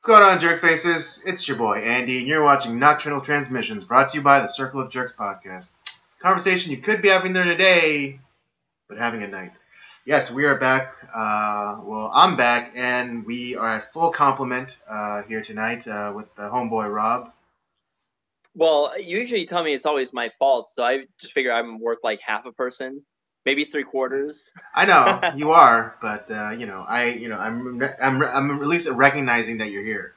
What's going on, jerk faces? It's your boy Andy, and you're watching Nocturnal Transmissions, brought to you by the Circle of Jerks podcast. It's a conversation you could be having there today, but having at night. Yes, we are back. I'm back, and we are at full complement here tonight with the homeboy Rob. Well, usually you tell me it's always my fault, so I just figure I'm worth like half a person, maybe 3/4. I know you are, but I'm at least recognizing that you're here.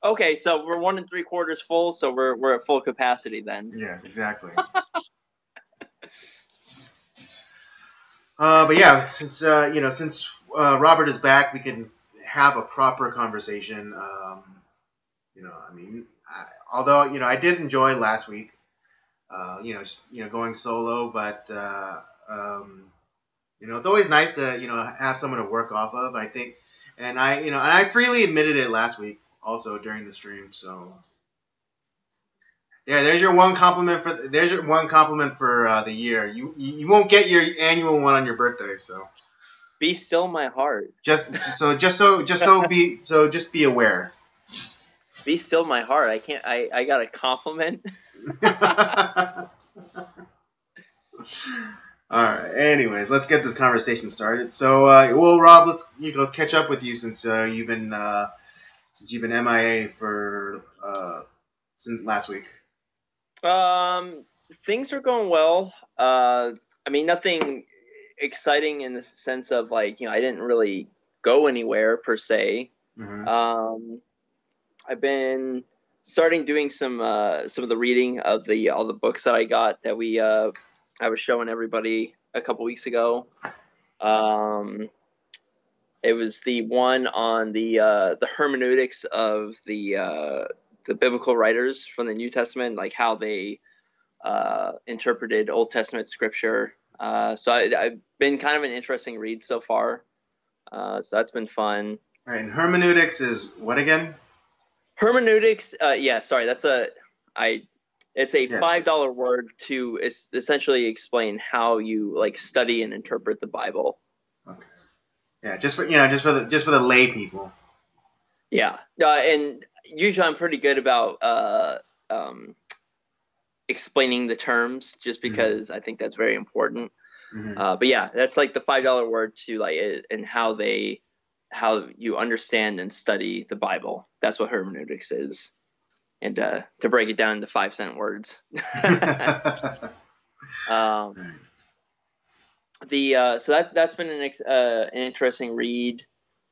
Okay, so we're 1 3/4 full, so we're at full capacity then. Yes, exactly. But yeah, since Robert is back, we can have a proper conversation. Although I did enjoy last week. Going solo, but it's always nice to have someone to work off of. I think, and I freely admitted it last week also during the stream. So there's your one compliment for the year. You won't get your annual one on your birthday. So be still my heart. Just be aware. Be still my heart. I can't. I got a compliment. All right. Anyways, let's get this conversation started. So, Rob, let's catch up with you since you've been MIA for since last week. Things are going well. Nothing exciting in the sense of I didn't really go anywhere per se. Mm-hmm. I've been starting doing some of the reading of all the books that I got that I was showing everybody a couple weeks ago. It was the one on the hermeneutics of the biblical writers from the New Testament, like how they interpreted Old Testament scripture. So I've been kind of an interesting read so far. So that's been fun. All right, and hermeneutics is what again? Hermeneutics, it's a $5 word to essentially explain how you study and interpret the Bible. Okay. Yeah, just for the lay people. Yeah, and usually I'm pretty good about explaining the terms, just because I think that's very important. Mm-hmm. But yeah, that's the $5 word to and how you understand and study the Bible. That's what hermeneutics is. And to break it down into 5-cent words. So that's been an interesting read.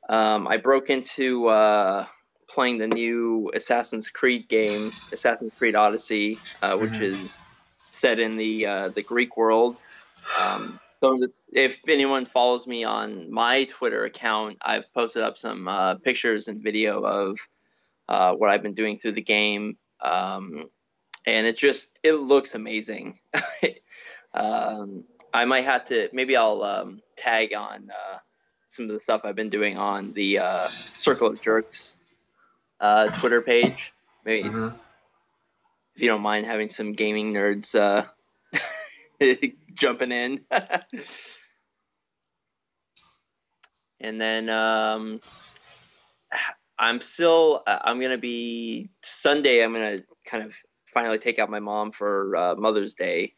I broke into playing the new Assassin's Creed game, Assassin's Creed Odyssey, which is set in the Greek world. So if anyone follows me on my Twitter account, I've posted up some pictures and video of what I've been doing through the game, and it looks amazing. I might have to, maybe I'll tag on some of the stuff I've been doing on the Circle of Jerks Twitter page. Maybe if you don't mind having some gaming nerds jumping in. And then I'm gonna be Sunday. I'm gonna kind of finally take out my mom for Mother's Day.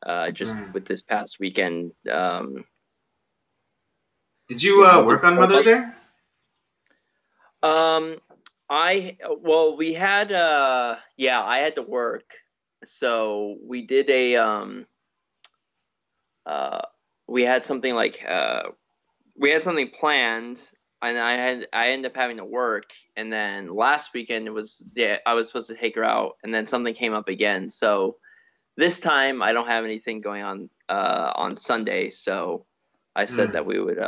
With this past weekend. Did you work on Mother's Day? I had to work, so we did we had something planned, and I ended up having to work, and then last weekend I was supposed to take her out, and then something came up again, so this time I don't have anything going on Sunday, so I said that we would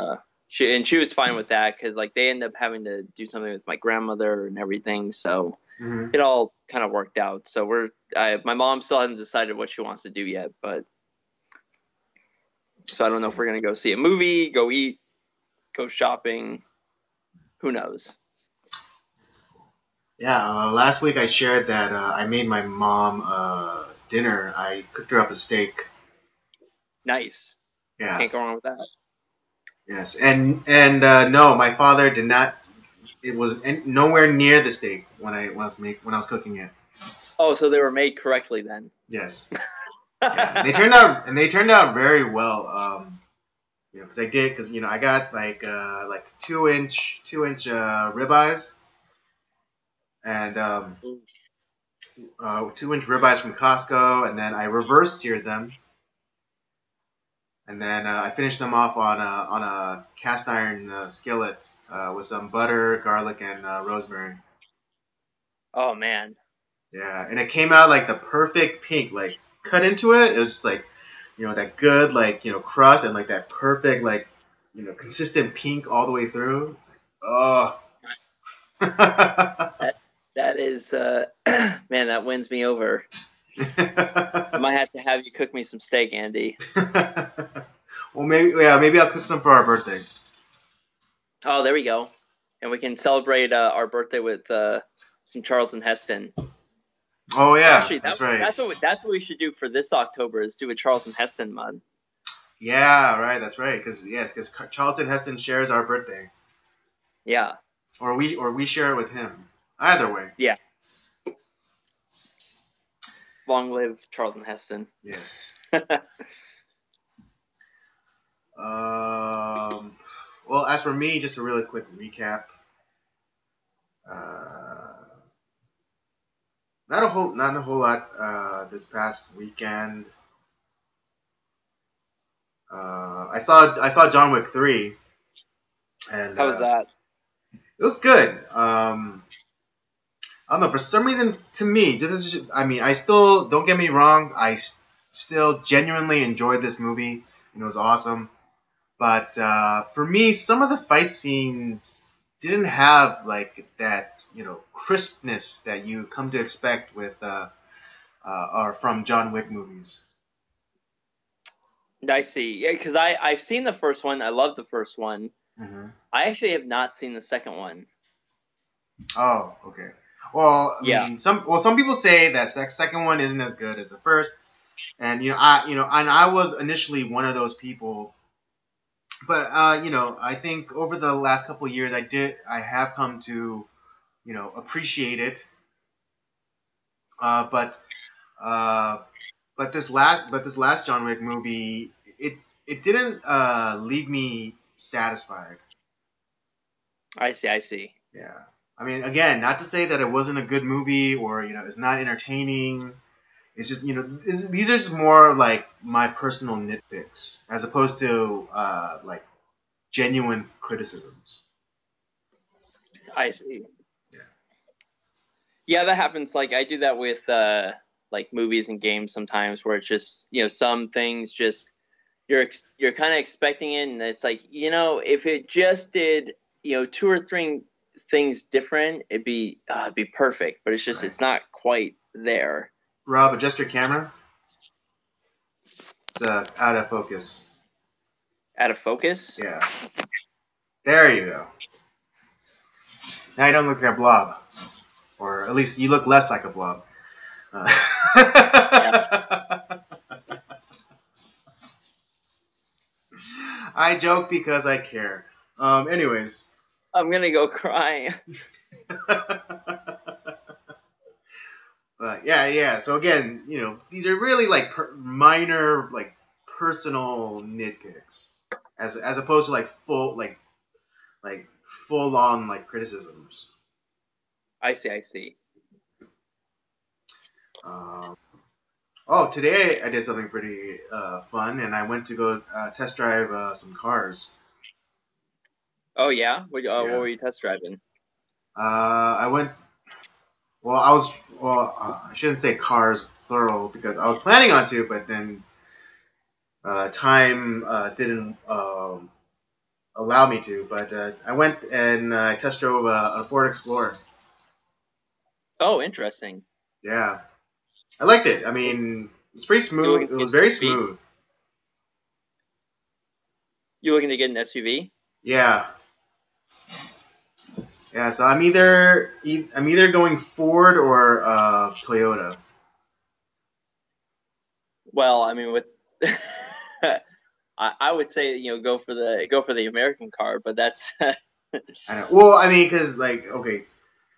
she was fine with that, because they ended up having to do something with my grandmother and everything, so it all kind of worked out. So my mom still hasn't decided what she wants to do yet, but so I don't know if we're gonna go see a movie, go eat, go shopping, who knows. Yeah, last week I shared that I made my mom dinner. I cooked her up a steak. Nice. Yeah. Can't go wrong with that. Yes, and no, my father did not it was nowhere near the steak when I was cooking it. Oh, so they were made correctly then. Yes. Yeah, and they turned out very well. Because I got like 2-inch ribeyes and 2-inch ribeyes from Costco, and then I reverse seared them, and then I finished them off on a cast iron skillet with some butter, garlic, and rosemary. Oh man. Yeah, and it came out like the perfect pink. Like cut into it, it was just like that good crust and like that perfect consistent pink all the way through. It's like, oh. That is man, that wins me over. I might have you cook me some steak, Andy. Well, maybe I'll cook some for our birthday. Oh, there we go, and we can celebrate our birthday with some Charlton Heston. Oh yeah, actually, that's right. That's what we should do for this October is do a Charlton Heston month. Yeah, right. That's right. Because Charlton Heston shares our birthday. Yeah. Or we share it with him. Either way. Yeah. Long live Charlton Heston. Yes. Well, as for me, just a really quick recap. Not a whole lot this past weekend. I saw John Wick 3. And how was that? It was good. I don't know. For some reason, to me, I still, don't get me wrong, I still genuinely enjoyed this movie. It was awesome. But for me, some of the fight scenes didn't have like that, crispness that you come to expect with or from John Wick movies. I see. Yeah, because I've seen the first one. I love the first one. Mm-hmm. I actually have not seen the second one. Oh, okay. Well, I yeah. mean, some people say that second one isn't as good as the first, and I was initially one of those people. But I think over the last couple of years, I have come to, appreciate it. But this last John Wick movie, it didn't leave me satisfied. I see. Yeah. I mean, again, not to say that it wasn't a good movie or it's not entertaining. It's just these are just more like my personal nitpicks as opposed to like genuine criticisms. I see. Yeah, that happens. Like I do that with like movies and games sometimes, where it's just some things just you're kind of expecting it, and it's like if it just did 2 or 3 things different, it'd be perfect. But it's just It's not quite there. Rob, adjust your camera. It's out of focus. Out of focus? Yeah. There you go. Now you don't look like a blob. Or at least you look less like a blob. I joke because I care. Anyways. I'm going to go cry. But yeah. So again, these are really like minor, like personal nitpicks, as opposed to like full on like criticisms. I see. Today I did something pretty fun, and I went to go test drive some cars. Oh yeah? What were you test driving? I went. Well, I shouldn't say cars plural because I was planning on to, but then time didn't allow me to. But I went and I test drove a Ford Explorer. Oh, interesting. Yeah, I liked it. I mean, it's pretty smooth. It was very smooth. You looking to get an SUV? Yeah. Yeah, so I'm either going Ford or Toyota. Well, I mean, with I would say go for the American car, but that's I know. Well, I mean, because like, okay,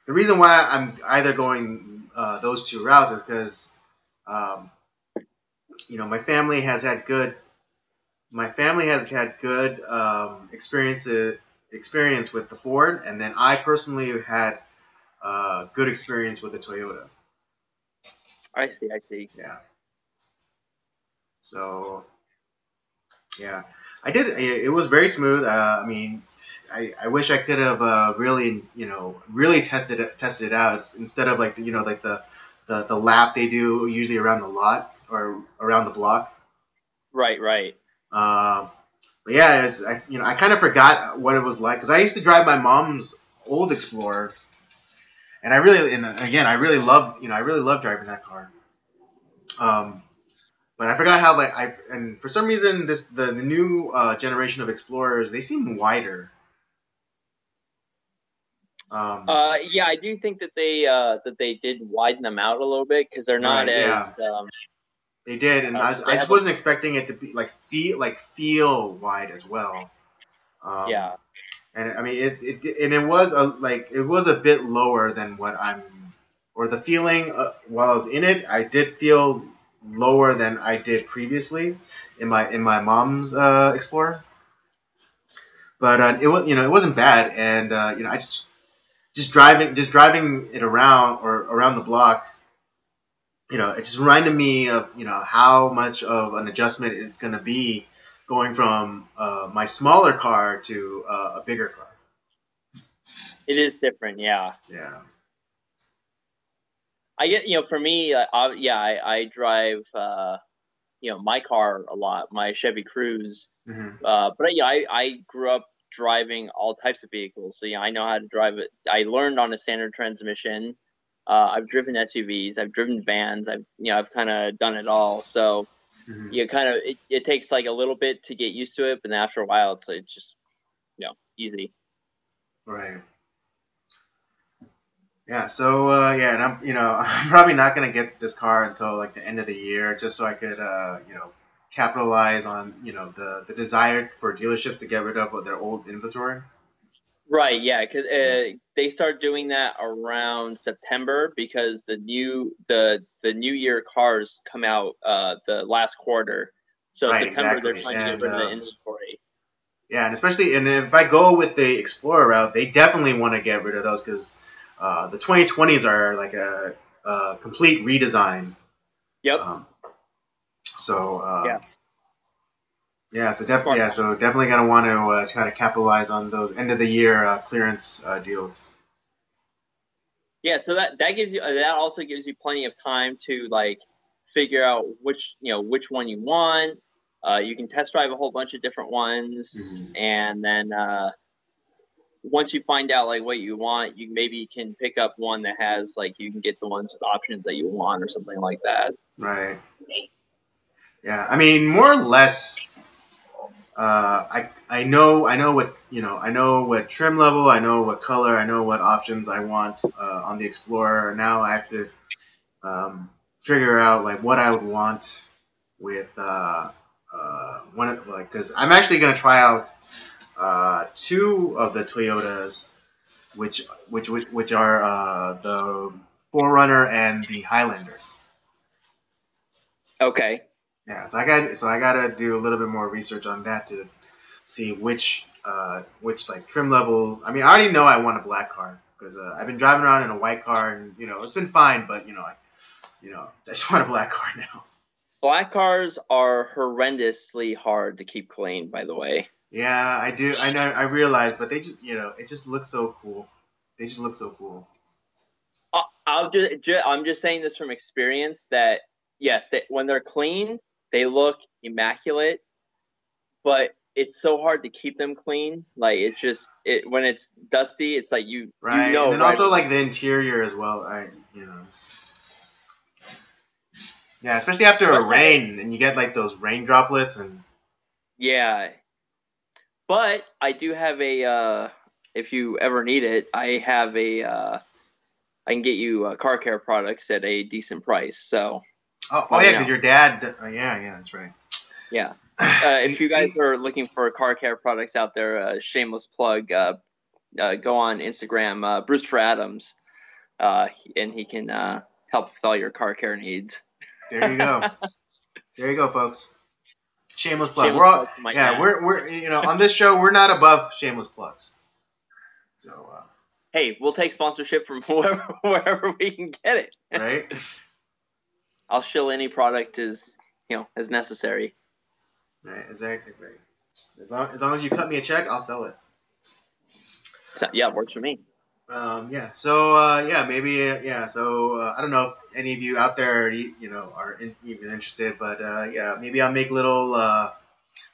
the reason why I'm either going those two routes is because, um, my family has had good. My family has had good experience with the Ford, and then I personally had good experience with the Toyota. I see. I see. Yeah. So yeah, I did. It was very smooth. I mean, I wish I could have really really tested it out instead of like like the lap they do usually around the lot or around the block. Right. Right. Uh, but yeah, I kind of forgot what it was like because I used to drive my mom's old Explorer, and I really love I really love driving that car. Um, But I forgot how and for some reason the new generation of Explorers they seem wider. Yeah, I do think that they did widen them out a little bit because they're not Right, yeah, as they did, and so I they just have a wasn't expecting it to be feel wide as well. Um, yeah. and I mean it was it was a bit lower than what or the feeling while I was in it I did feel lower than I did previously in my mom's Explorer. But it was it wasn't bad, and I just driving it around or around the block, it just reminded me of how much of an adjustment it's going to be going from my smaller car to a bigger car. It is different, yeah. Yeah. I get, for me, I drive, my car a lot, my Chevy Cruze. Hmm. But yeah, I grew up driving all types of vehicles, so yeah, I know how to drive it. I learned on a standard transmission. I've driven SUVs, I've driven vans, I've kind of done it all. So Hmm. you kind of it takes like a little bit to get used to it, but then after a while, it's just easy. Right. Yeah. So yeah, and I'm I'm probably not gonna get this car until like the end of the year, just so I could capitalize on the desire for dealerships to get rid of their old inventory. Right, yeah, because Yeah. they start doing that around September because the new year cars come out the last quarter. So Right. September they're Exactly. trying to get And rid of the inventory. yeah, and especially and if I go with the Explorer route, they definitely want to get rid of those because the 2020s are like a complete redesign. Yep. Um, so Yeah. yeah, Smart. so definitely gonna want to try to capitalize on those end of the year clearance deals. Yeah, so that gives you that also gives you plenty of time to like figure out which one you want. You can test drive a whole bunch of different ones, Hmm. and then once you find out like what you want, you maybe can pick up one that has like you can get the ones with options that you want or something like that. Right. Yeah. I mean, more or less. I know what I know what trim level, I know what color, I know what options I want on the Explorer. Now I have to figure out like what I would want with because I'm actually gonna try out two of the Toyotas, which are the Forerunner and the Highlander. Okay. Yeah, so I gotta do a little bit more research on that to see which like trim level. I mean, I already know I want a black car because I've been driving around in a white car and it's been fine, but I just want a black car now. Black cars are horrendously hard to keep clean, by the way. Yeah, I do. I know. I realize, but they just it just looks so cool. They just look so cool. I'm just saying this from experience that yes, when they're clean, they look immaculate, but it's so hard to keep them clean. Like it when it's dusty, it's like you Right, and know then right also away. like the interior as well. Yeah, especially after a But yeah, rain and you get like those rain droplets and yeah. But I do have a if you ever need it, I have a I can get you car care products at a decent price. So oh let me yeah, because know. your dad. Yeah, that's right. Yeah. If See, you guys see, are looking for car care products out there, shameless plug. go on Instagram, Bruce for Adams, and he can help with all your car care needs. There you go. There you go, folks. Shameless plug. Shameless plug for my dad. We're on this show we're not above shameless plugs. So hey, we'll take sponsorship from wherever we can get it. Right. I'll shill any product as necessary. Right, exactly. Right. As long as you cut me a check, I'll sell it. So, yeah, it works for me. Yeah. So maybe So I don't know if any of you out there are even interested, but maybe I'll make little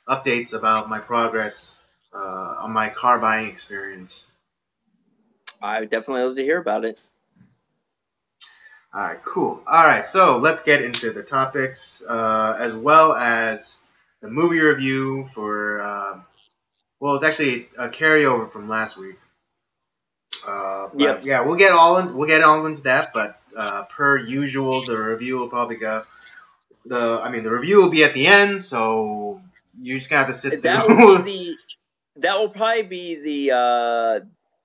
updates about my progress on my car buying experience. I would definitely love to hear about it. All right, cool. All right, so let's get into the topics as well as the movie review for. It's actually a carryover from last week. Yeah, we'll get all into that. But per usual, the review will probably go. The review will be at the end, so you're just gonna have to sit through. That will probably be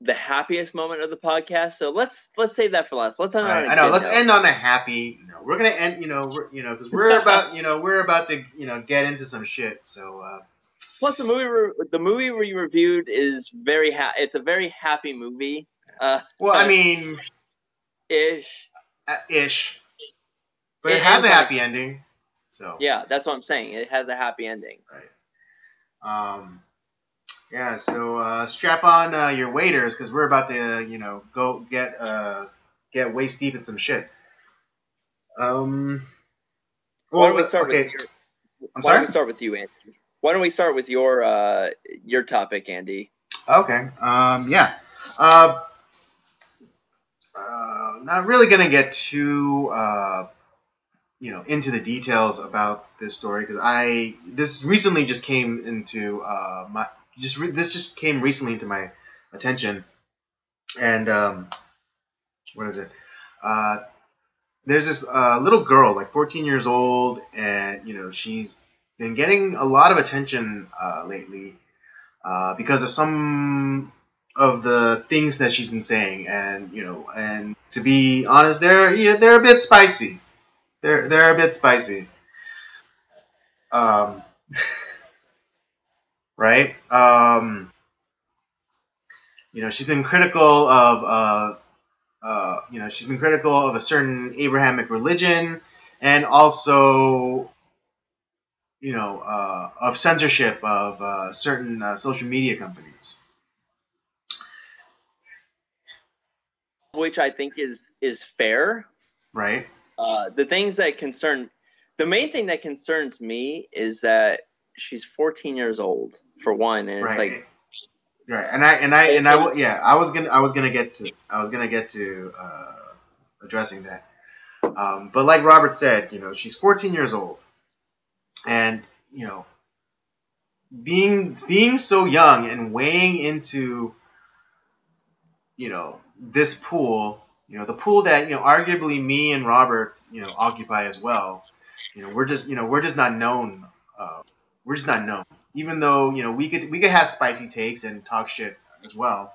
the happiest moment of the podcast. So let's save that for last. Let's end on a I know. Let's note. end on a happy. We're gonna end. Because we're about to get into some shit. So. Plus, the movie we reviewed is it's a very happy movie. Ish. But it has a happy ending. So. Yeah, that's what I'm saying. It has a happy ending. Right. Yeah. So strap on your waders because we're about to go get waist deep in some shit. Why don't we start with your? Why don't we start with you, Andy? Why don't we start with your topic, Andy? Okay. Yeah. Not really gonna get too into the details about this story because this recently just came into this just came recently into my attention, and what is it? There's this little girl, like 14 years old, and she's been getting a lot of attention lately because of some of the things that she's been saying, and to be honest, they're a bit spicy. They're a bit spicy. Right? She's been critical of a certain Abrahamic religion, and also of censorship of certain social media companies, which I think is fair. Right. The main thing that concerns me is that she's 14 years old for one, and it's like. Right, I was gonna get to addressing that, but like Robert said, she's 14 years old, and being so young and weighing into this pool, the pool that arguably me and Robert occupy as well. We're just not known. We're just not known. Even though we could have spicy takes and talk shit as well.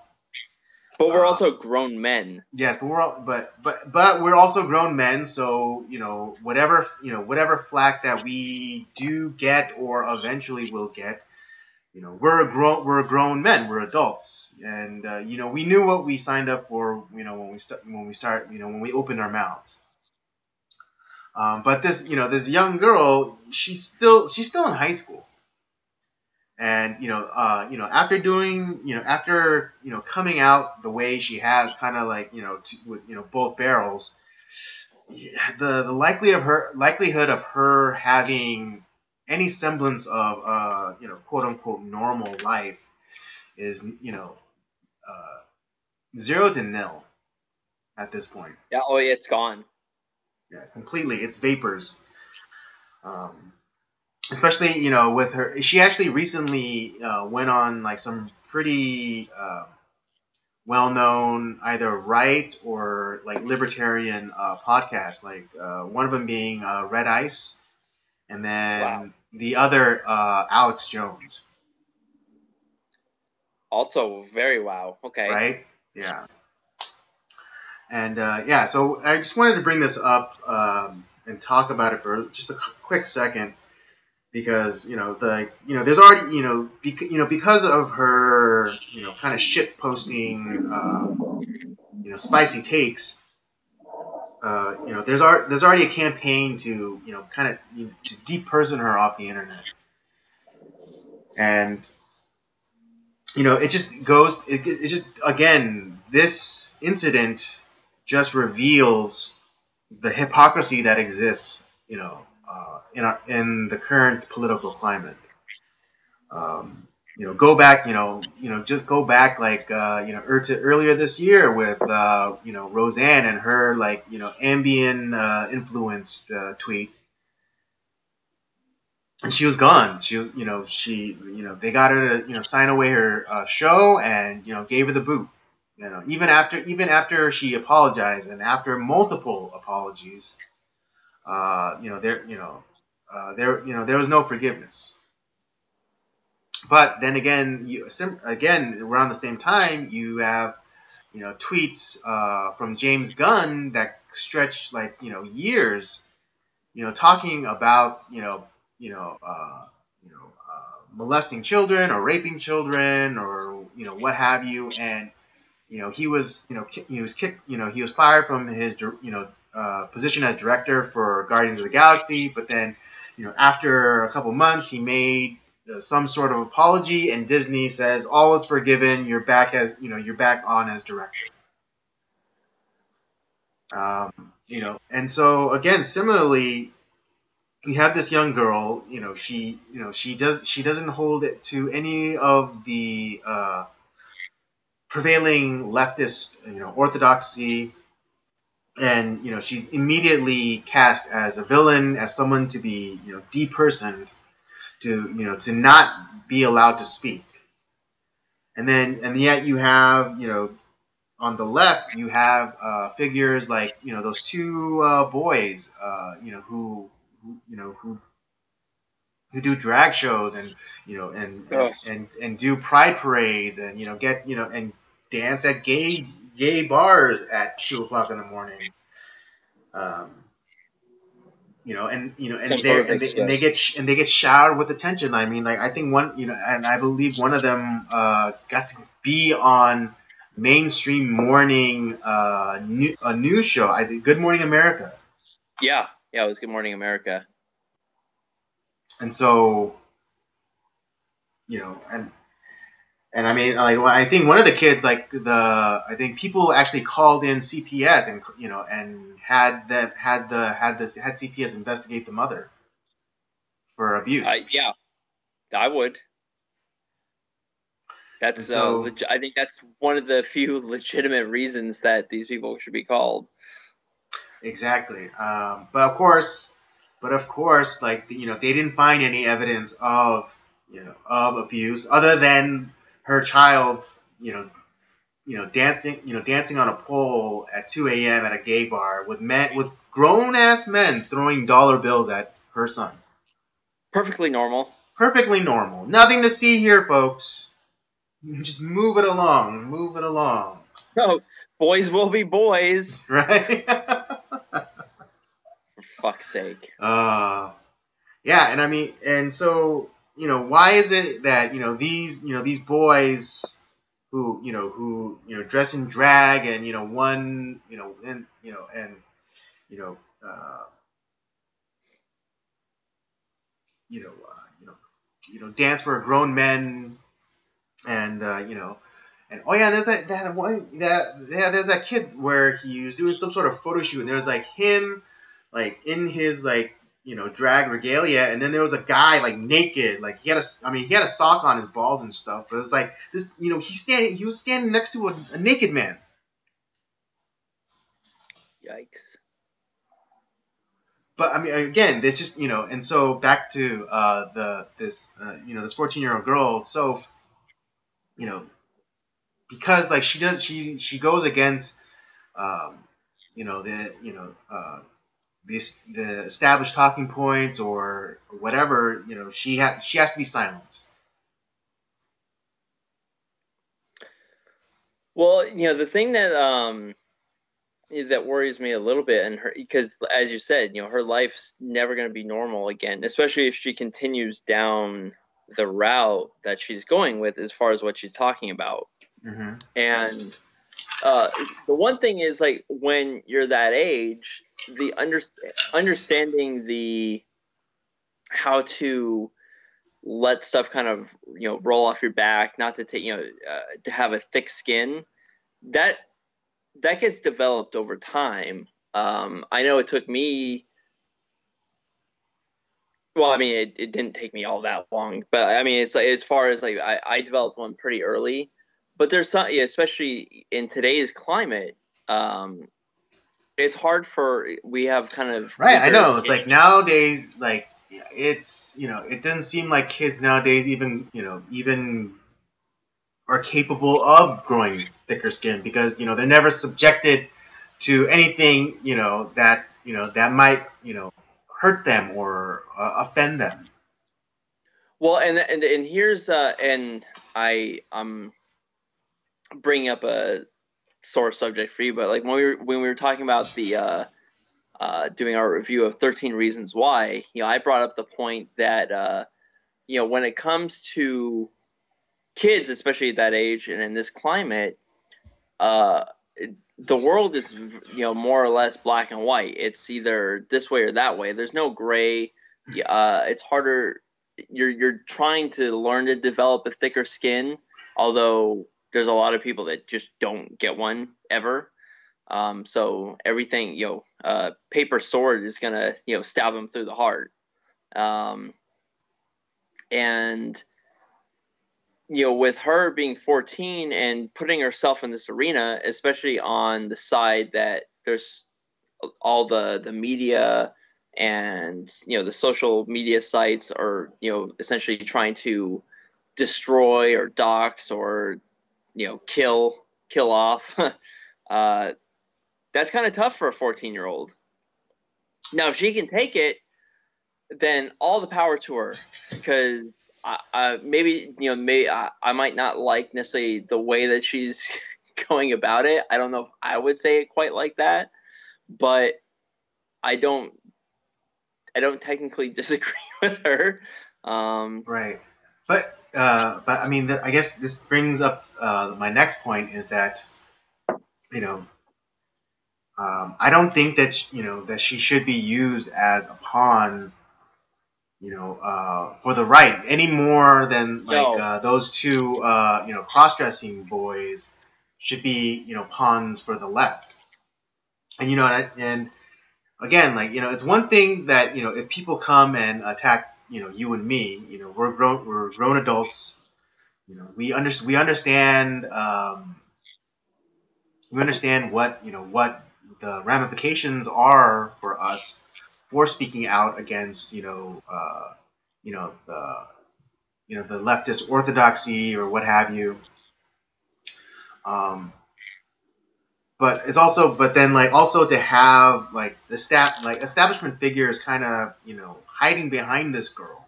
But we're also grown men. Yes, but we're also grown men. So whatever flack that we do get or eventually will get, we're a grown men. We're adults, and we knew what we signed up for. When we opened our mouths. But this young girl, she's still in high school. And after coming out the way she has, kind of like with both barrels, the likelihood of her having any semblance of quote unquote normal life is 0 to nil at this point. Yeah, it's gone. Yeah, completely. It's vapors. Especially, with her, she actually recently went on like some pretty well-known either right or like libertarian podcasts. Like one of them being Red Ice, and then the other Alex Jones. Also very wow. Okay. right? Yeah. And so I just wanted to bring this up and talk about it for just a quick second because there's already because of her kind of shit posting spicy takes. There's already a campaign to kind of to deperson her off the internet, and it just goes. It just again, this incident just reveals the hypocrisy that exists, in the current political climate. Go back, just go back like earlier this year with Roseanne and her Ambien influenced tweet, and she was gone. She was, they got her to sign away her show and gave her the boot. Even after she apologized and after multiple apologies, there was no forgiveness. But then again, around the same time, you have tweets from James Gunn that stretch years, talking about molesting children or raping children or what have you, and he was kicked, he was fired from his position as director for Guardians of the Galaxy, but then after a couple months he made some sort of apology, and Disney says all is forgiven. You're back on as director. And so again, similarly, we have this young girl. She doesn't hold it to any of the prevailing leftist orthodoxy, and she's immediately cast as a villain, as someone to be depersoned, to not be allowed to speak. And yet you have on the left you have figures like those two boys who do drag shows and and do pride parades and and dance at gay bars at 2:00 in the morning. And they get showered with attention. I mean, I think and I believe one of them got to be on mainstream morning a news show. I think Good Morning America. Yeah, it was Good Morning America. And so, and I mean, I think one of the kids, I think people actually called in CPS and had CPS investigate the mother for abuse. Yeah, I would. That's I think that's one of the few legitimate reasons that these people should be called. Exactly, but of course, they didn't find any evidence of abuse other than her child, dancing on a pole at 2 a.m. at a gay bar with grown ass men throwing dollar bills at her son. Perfectly normal. Perfectly normal. Nothing to see here, folks. Just move it along. No, boys will be boys. Right? For fuck's sake. Yeah, and I mean, and so why is it that these boys who dress in drag and one dance for grown men and and oh yeah, there's there's that kid where he was doing some sort of photo shoot and there was him in his drag regalia, and then there was a guy naked, he had a sock on his balls and stuff, but it was this, he was standing next to a naked man. Yikes. But I mean, again, this just and so back to this 14-year-old girl, Soph, because she goes against the established talking points or whatever, she has to be silenced. Well, the thing that worries me a little bit, and because as you said, her life's never going to be normal again, especially if she continues down the route that she's going with as far as what she's talking about. Mm-hmm. And the one thing is, like, when you're that age, the understanding the how to let stuff kind of roll off your back, not to take to have a thick skin, that gets developed over time. I know it took me. Well, I mean, it didn't take me all that long, but I mean, it's like, as far as like I developed one pretty early. But there's some, especially in today's climate, it's hard we have kind of Right, I weaker know. It's kids. like nowadays, like it's it doesn't seem like kids nowadays even are capable of growing thicker skin because they're never subjected to anything that might hurt them or offend them. Well, and here's and I'm bringing up a sore subject for you, but like when we were talking about the doing our review of 13 Reasons Why, I brought up the point that when it comes to kids, especially at that age and in this climate, uh, the world is more or less black and white. It's either this way or that way. There's no gray. It's harder. You're trying to learn to develop a thicker skin, although there's a lot of people that just don't get one ever. So everything, paper sword is gonna stab them through the heart. Um, and with her being 14 and putting herself in this arena, especially on the side that there's all the media and the social media sites are essentially trying to destroy or dox or kill off. That's kind of tough for a 14-year-old. Now, if she can take it, then all the power to her, because maybe I might not like necessarily the way that she's going about it. I don't know if I would say it quite like that, but I don't technically disagree with her. Right, but I mean, I guess this brings up my next point is that you know I don't think that that she should be used as a pawn, for the right any more than like No, those two, cross-dressing boys should be, pawns for the left. And and again, like it's one thing that if people come and attack, you and me, we're grown adults, we understand. We understand what the ramifications are for us for speaking out against the the leftist orthodoxy or what have you. Um, but it's also but then like also to have like establishment figures kind of hiding behind this girl.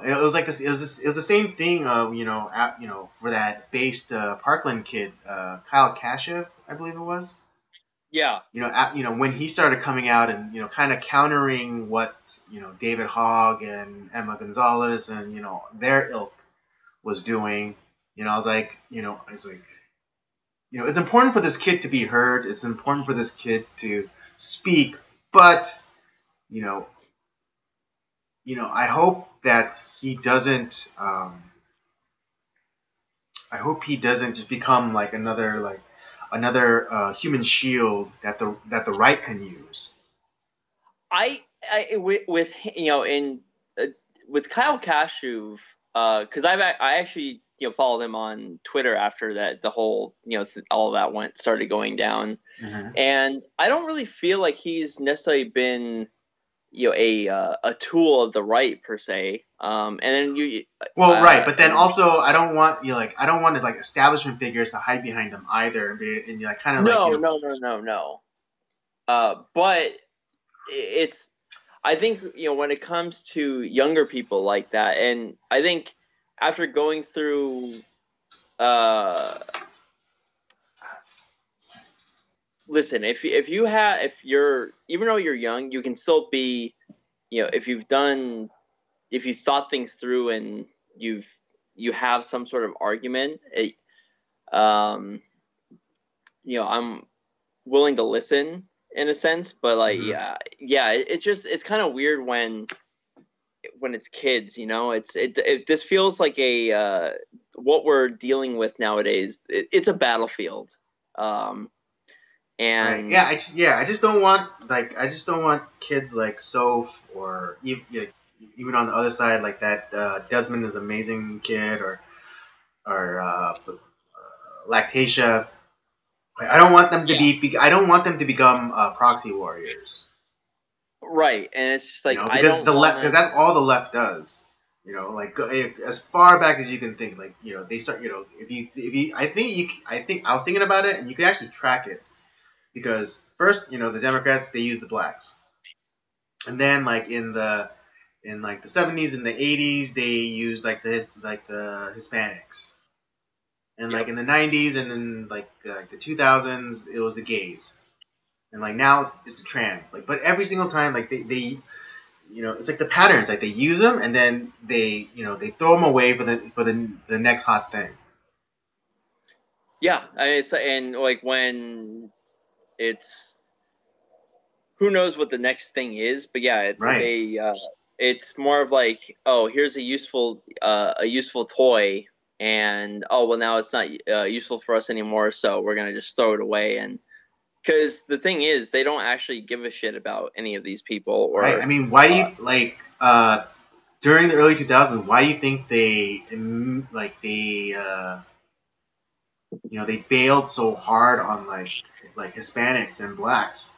It was like this. It was the same thing. For that based Parkland kid, Kyle Kashev, I believe it was. yeah, When he started coming out and kind of countering what David Hogg and Emma Gonzalez and their ilk was doing. I was like, it's important for this kid to be heard. It's important for this kid to speak, but you know, I hope that he doesn't. I hope he doesn't just become like another human shield that the right can use. with in with Kyle Kashuv, because I actually followed him on Twitter after that the whole all of that started going down, Mm-hmm. and I don't really feel like he's necessarily been a tool of the right per se. And then Right, but then also I don't want I don't want like establishment figures to hide behind him either and like kind of no. But it's I think when it comes to younger people like that, and I think after going through listen, if you're, even though you're young, you can still be, if you've thought things through and you have some sort of argument, I'm willing to listen in a sense, but like, it's kind of weird when it's kids, this feels like a what we're dealing with nowadays. It's a battlefield, and Right. Yeah. I just don't want kids like Soph or even on the other side like that Desmond is amazing kid or Lactatia. I don't want them to be. I don't want them to become proxy warriors. right, and it's just like, I Because don't the left, want because that's all the left does. Like as far back as you can think. Like they start. If you, I think I was thinking about it, and you can actually track it. Because first, the Democrats, they use the blacks, and then like in the 70s and the 80s, they used like the Hispanics, and like Yep. in the 90s and then like the 2000s, it was the gays, and like now it's the trans. Like, but every single time, like they it's like the patterns. Like they use them, and then they throw them away for the next hot thing. Yeah, and like when it's, who knows what the next thing is, but yeah, Right. it's more of like, oh, here's a useful toy, and oh well, now it's not useful for us anymore, so we're gonna just throw it away. And because the thing is, they don't actually give a shit about any of these people, Right. or I mean, why do you during the early 2000s? Why do you think they bailed so hard on like Hispanics and blacks?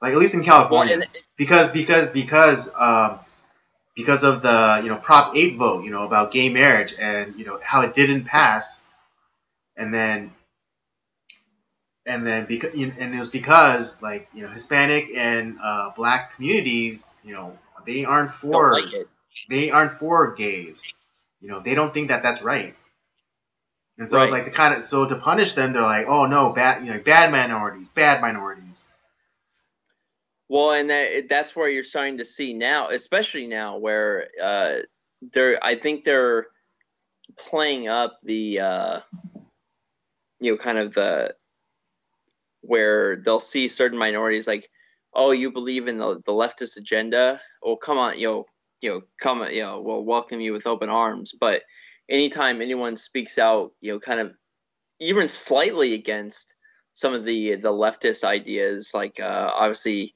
Like at least in well, California, because of the Prop 8 vote, about gay marriage and how it didn't pass, and then because and it was because like Hispanic and black communities, they aren't don't for like it. gays. They don't think that that's right. And so Right. like to punish them, they're like, oh no, bad minorities, bad minorities. Well, and that's where you're starting to see now, especially now, where I think they're playing up the kind of the, where they'll see certain minorities like, oh, you believe in the leftist agenda? Well, come on, come on, we'll welcome you with open arms. But anytime anyone speaks out, kind of even slightly against some of the leftist ideas, like obviously,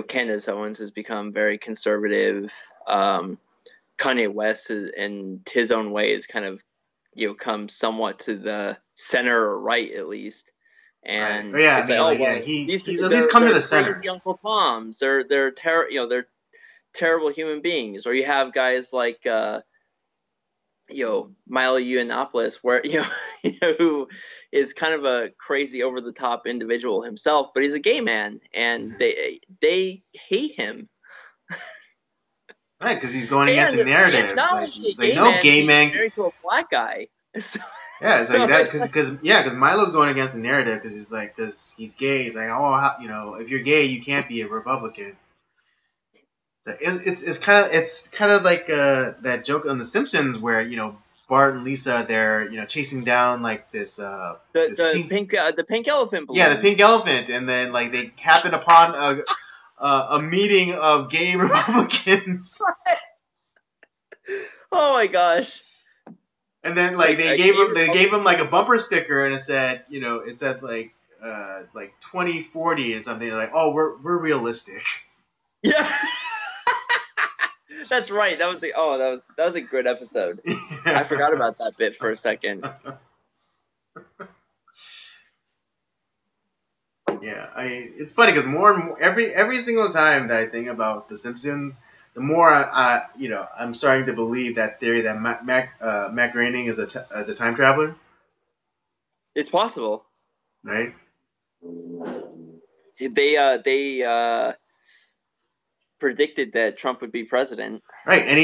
Candace Owens has become very conservative. Kanye West in his own way has kind of come somewhat to the center or right, at least. Right. And Yeah, I it's like, mean, oh like, yeah, well, he's at least come to they're the center. crazy Uncle Toms. They're terrible human beings. Or you have guys like Milo Yiannopoulos, where who is kind of a crazy, over the top individual himself, but he's a gay man, and they hate him. Right, because he's going against And the narrative. not only Like, is he a like gay no man, gay he's man. married to a black guy. So, Yeah, it's like that it's like, because Milo's going against the narrative because he's gay. He's like, oh, if you're gay, you can't be a Republican. So it's kind of like that joke on The Simpsons where Bart and Lisa, they're chasing down like this this pink, the pink elephant balloon. yeah, the pink elephant, and then like they happen upon a meeting of gay Republicans. Oh my gosh. And then It's like like they gave him like a bumper sticker, and it said like 2040 and something. They're like, oh, we're realistic. Yeah. That's right. That was a good episode. I forgot about that bit for a second. Yeah, it's funny because more and more every single time that I think about The Simpsons, the more I'm starting to believe that theory that Mac Groening is as a time traveler, It's possible. right? They predicted that Trump would be president. Right, and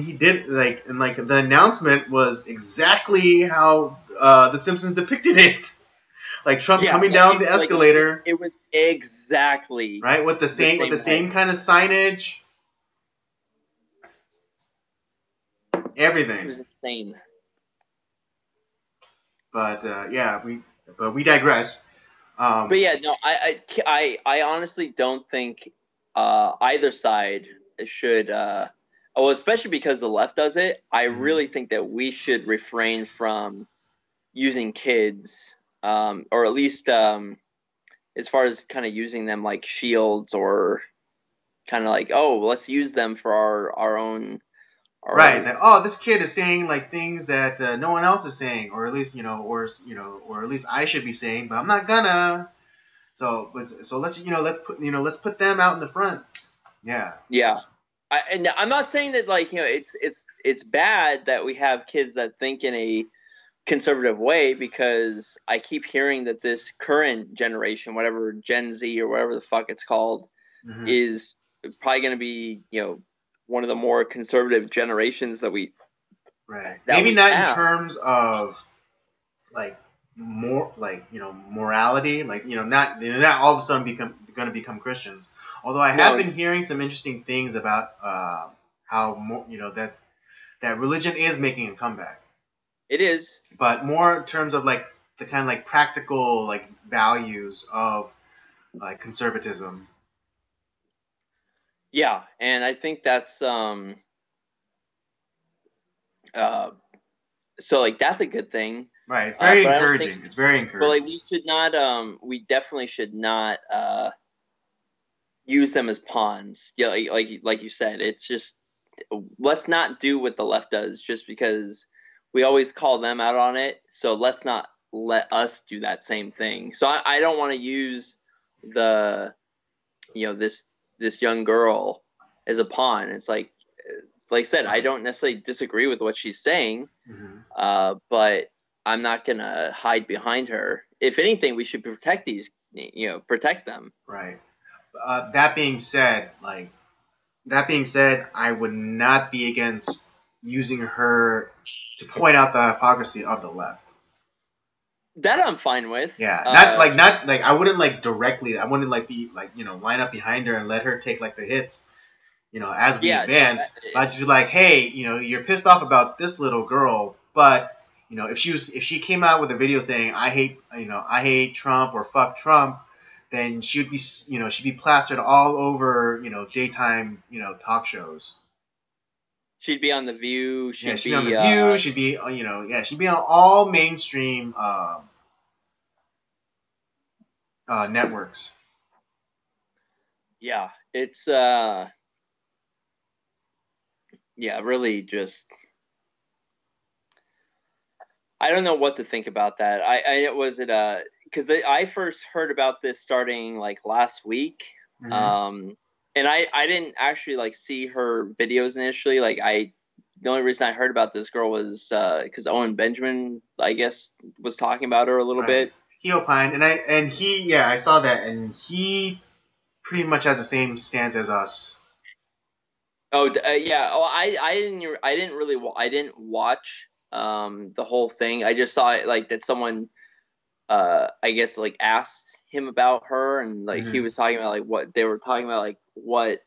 he did the announcement was exactly how The Simpsons depicted it. Like Trump coming down the escalator. It was exactly right with the same kind of signage. Everything. It was insane. But we digress. But yeah, no, I honestly don't think either side should. Especially because the left does it. I really think that we should refrain from using kids, or at least as far as kind of using them like shields, or kind of like, oh, let's use them for our own. Right. It's like, oh, this kid is saying like things that no one else is saying, or at least or at least I should be saying, but I'm not gonna. So let's put them out in the front. Yeah. Yeah. And I'm not saying that like it's bad that we have kids that think in a conservative way, because I keep hearing that this current generation, whatever Gen Z or whatever the fuck it's called, is probably going to be one of the more conservative generations that we maybe not have. In terms of like more like morality, like not all of a sudden going to become Christians. Although I have been hearing some interesting things about how that religion is making a comeback. It is, but more in terms of like the kind of like practical like values of like conservatism. Yeah, and I think that's so like that's a good thing. Right, it's very encouraging. It's very encouraging. But like we should not we definitely should not use them as pawns. Yeah, like you said, it's just, let's not do what the left does just because we always call them out on it. So let's not let us do that same thing. So I don't want to use this young girl as a pawn. It's like I said, I don't necessarily disagree with what she's saying, but I'm not gonna hide behind her. If anything, we should protect them. Right. That being said, I would not be against using her to point out the hypocrisy of the left. That I'm fine with. Yeah, not like I wouldn't like directly. I wouldn't like be like line up behind her and let her take like the hits. As we advance, but just be like, hey, you're pissed off about this little girl, but if she came out with a video saying I hate Trump or fuck Trump, then she'd be plastered all over daytime talk shows. She'd be on The View. She'd be on The View. She'd be she'd be on all mainstream networks. Yeah, it's really just, I don't know what to think about that. Because I first heard about this starting like last week, and I didn't actually like see her videos initially. Like the only reason I heard about this girl was because Owen Benjamin, I guess, was talking about her a little bit. He opined, I saw that, and he pretty much has the same stance as us. Oh yeah. Oh, I didn't watch the whole thing. I just saw it like that someone I guess like asked him about her, and like he was talking about like what they were talking about, like what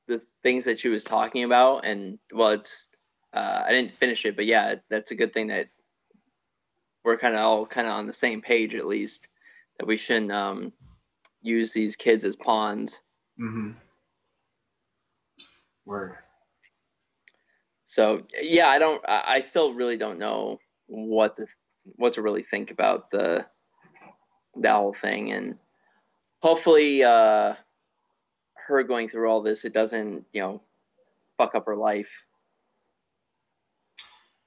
the things that she was talking about, and well, it's I didn't finish it, but yeah, that's a good thing that we're all on the same page, at least, that we shouldn't use these kids as pawns. Word. So yeah, I still really don't know what to really think about that whole thing, and hopefully her going through all this, it doesn't fuck up her life.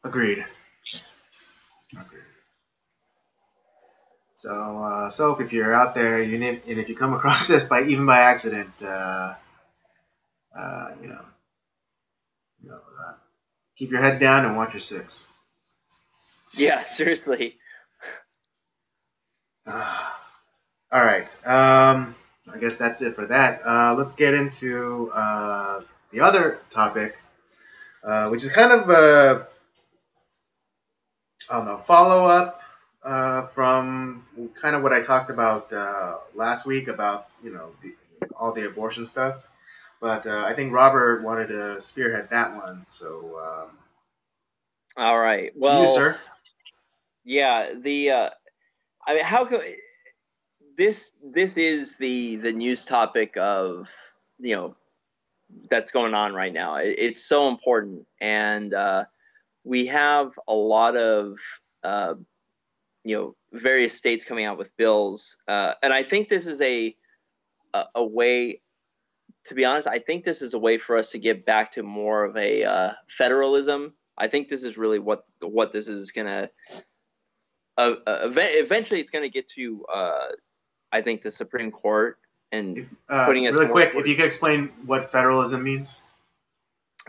Agreed. So if you're out there, and if you come across this by accident, keep your head down and watch your six. Yeah, seriously. All right. I guess that's it for that. Let's get into the other topic, which is kind of I don't know, follow up from kind of what I talked about last week about all the abortion stuff. But I think Robert wanted to spearhead that one. So All right. to you, Well, sir. yeah. I mean, how could this is the news topic of that's going on right now. It's so important, and we have a lot of uh, various states coming out with bills, and I think this is a way. To be honest, I think this is a way for us to get back to more of a federalism. I think this is really what this is gonna. Eventually, it's gonna get to. I think the Supreme Court and putting us Really more quick, if you towards could explain what federalism means.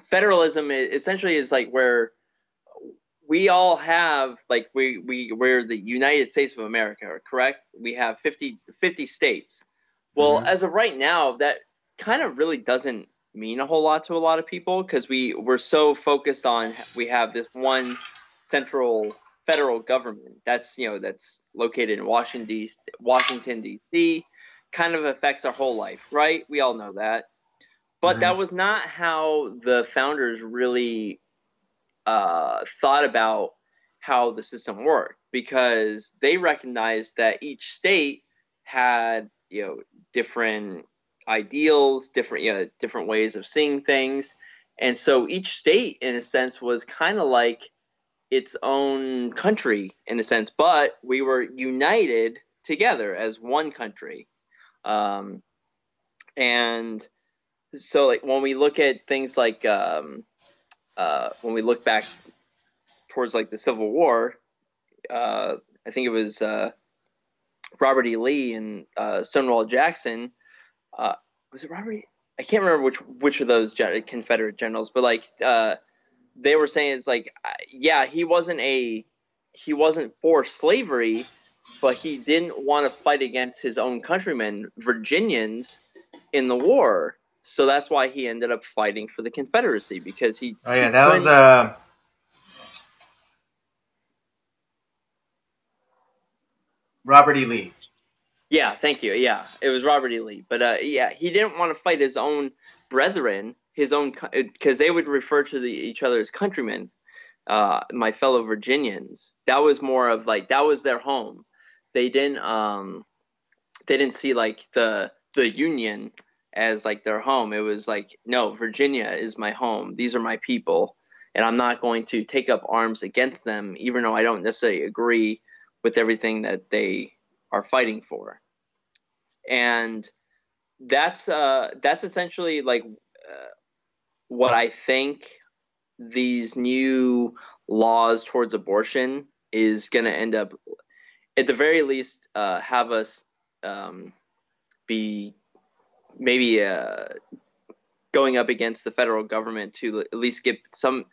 federalism. Essentially is like where we all have like we're the United States of America, correct? We have 50 states. Well, Mm-hmm. as of right now, that kind of really doesn't mean a whole lot to a lot of people because we're so focused on we have this one central federal government that's located in Washington D.C. kind of affects our whole life, right? We all know that. But Mm-hmm. that was not how the founders really thought about how the system worked because they recognized that each state had different ideals, different ways of seeing things, and so each state in a sense was kind of like its own country in a sense, but we were united together as one country. Um, and so like when we look at things like when we look back towards like the Civil War, I think it was Robert E. Lee and Stonewall Jackson. Uh, was it Robert? I can't remember which of those Confederate generals, but like they were saying it's like yeah, he wasn't for slavery, but he didn't want to fight against his own countrymen, Virginians, in the war. So that's why he ended up fighting for the Confederacy because Oh yeah, he that was couldn't. Robert E. Lee. Yeah, thank you. Yeah, it was Robert E. Lee. But yeah, he didn't want to fight his own brethren, his own, because they would refer to each other as countrymen, my fellow Virginians. That was more of like that was their home. They didn't see like the Union as like their home. It was like no, Virginia is my home. These are my people, and I'm not going to take up arms against them, even though I don't necessarily agree with everything that they are fighting for. And that's essentially like what I think these new laws towards abortion is going to end up at the very least have us be maybe going up against the federal government to at least get some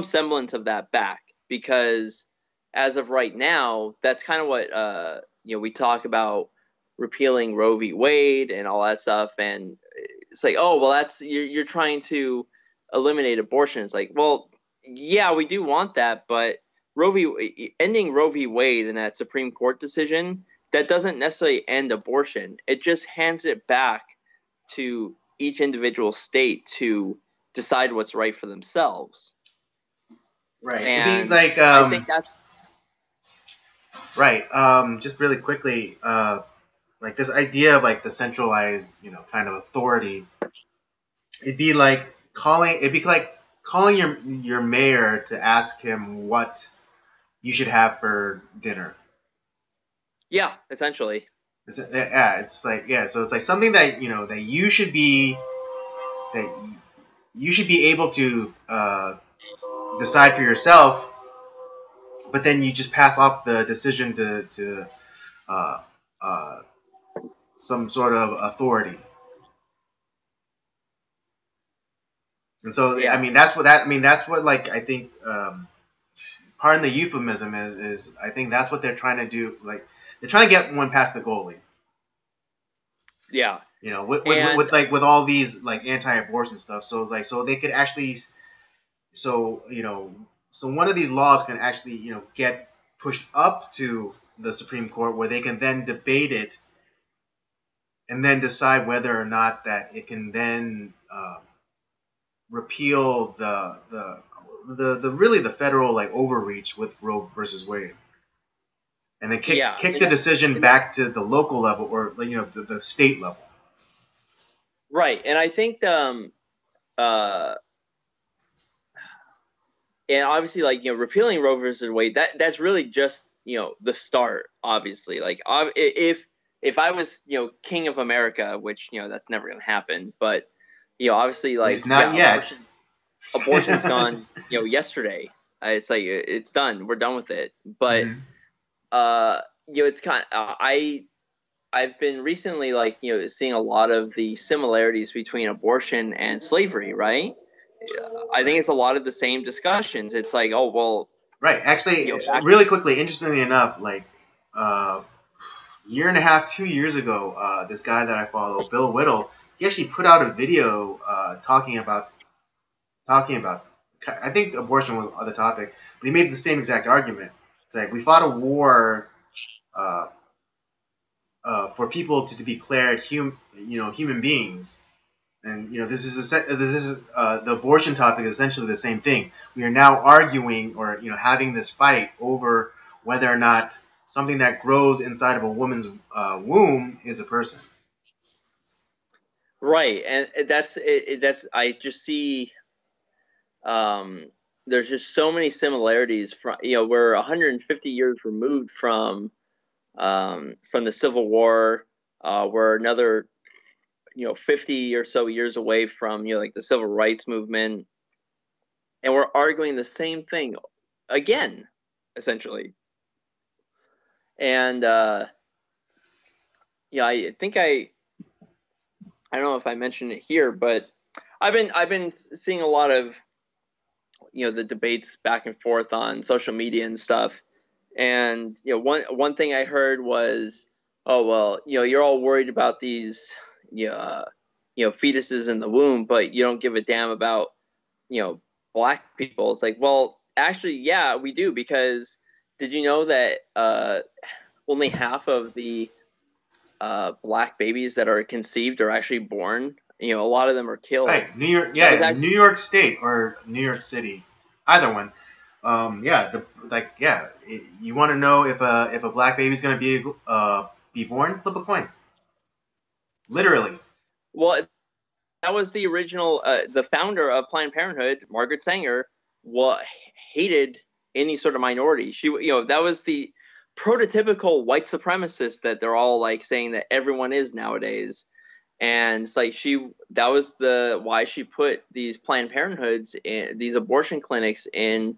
semblance of that back because as of right now that's kind of what we talk about repealing Roe v. Wade and all that stuff and it's like oh well that's you're trying to eliminate abortion. It's like well yeah we do want that but ending Roe v. Wade in that Supreme Court decision that doesn't necessarily end abortion. It just hands it back to each individual state to decide what's right for themselves. Right. It'd be And like I think that's right. Just really quickly, like this idea of like the centralized, kind of authority. It'd be like calling your mayor to ask him what you should have for dinner. yeah, essentially. Yeah, it's like yeah, so it's like something that that that you should be able to decide for yourself, but then you just pass off the decision to uh, uh, some sort of authority. And so I Yeah. mean that's what like I think pardon the euphemism is I think that's what they're trying to do, like they're trying to get one past the goalie. Yeah. You know, with And with all these like anti-abortion stuff. So it's like so they could actually so you know so one of these laws can actually get pushed up to the Supreme Court where they can then debate it and then decide whether or not that it can then repeal the really the federal like overreach with Roe versus Wade, and then yeah, kick the decision and that, back to the local level or the state level. right. And I think uh and obviously like repealing Roe versus Wade, that's really just the start. Obviously, like if I was king of America, which that's never gonna happen, but obviously At like least not yet. abortion's gone yesterday. It's like it's done. We're done with it. But Mhm. it's kind of, I've been recently like seeing a lot of the similarities between abortion and slavery, right? I think it's a lot of the same discussions. It's like, oh well, Right. Actually, back. really quickly, interestingly enough, like uh, year and a half, 2 years ago, this guy that I follow, Bill Whittle, he actually put out a video talking about. I think abortion was the topic, but he made the same exact argument. It's like we fought a war uh, for people to be declared human beings, and the abortion topic is essentially the same thing. We are now arguing or having this fight over whether or not something that grows inside of a woman's womb is a person. Right, and that's I just see there's just so many similarities from we're 150 years removed from the Civil War. We're another 50 or so years away from like the Civil Rights Movement, and we're arguing the same thing again, essentially. And I think I don't know if I mentioned it here, but I've been seeing a lot of the debates back and forth on social media and stuff. And one thing I heard was, oh well, you're all worried about these fetuses in the womb, but you don't give a damn about black people. It's like, well, actually, yeah, we do, because did you know that only half of the black babies that are conceived are actually born? A lot of them are killed. Right, New York, I was yeah, New actually York State or New York City, either one. You want to know if a black baby's gonna be born? Flip a coin. Literally. well, that was the original, the founder of Planned Parenthood, Margaret Sanger, hated any sort of minority. She, that was the prototypical white supremacist that they're all like saying that everyone is nowadays. And it's like that was why she put these Planned Parenthoods in these abortion clinics in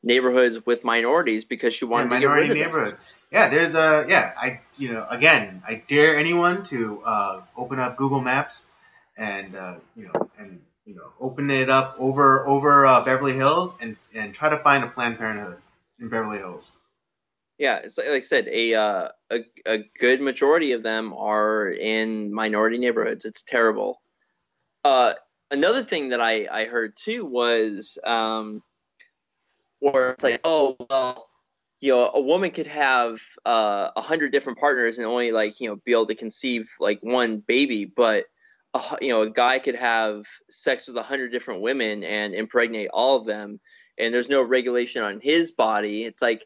neighborhoods with minorities, because she Yeah, wanted to get minority rid of them. neighborhood. Yeah, there's a yeah. Again, I dare anyone to open up Google Maps and open it up over Beverly Hills and try to find a Planned Parenthood in Beverly Hills. Yeah, it's like I said, a good majority of them are in minority neighborhoods. It's terrible. Uh, Another thing that I heard too was where it's like, oh well, a woman could have 100 different partners and only like be able to conceive like one baby, but a guy could have sex with 100 different women and impregnate all of them, and there's no regulation on his body. It's like,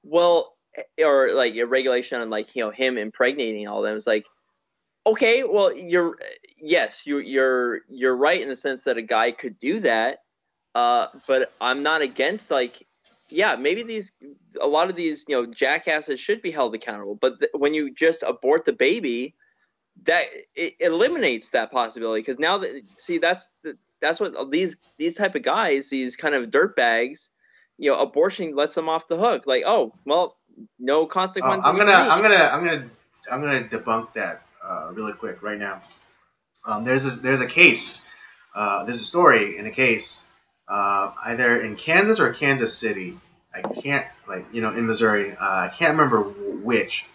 well, or like a regulation on like him impregnating all of them. It's like, okay, well, you're right in the sense that a guy could do that, but I'm not against like, yeah, maybe a lot of these jackasses should be held accountable, but when you just abort the baby, that it eliminates that possibility, because now that see that's what these type of guys, these kind of dirt bags, abortion lets them off the hook. Like, oh well, no Oh, consequences for me. I'm gonna debunk that really quick right now. There's a case. There's a story in a case either in Kansas or Kansas City. I can't in Missouri. I can't remember which.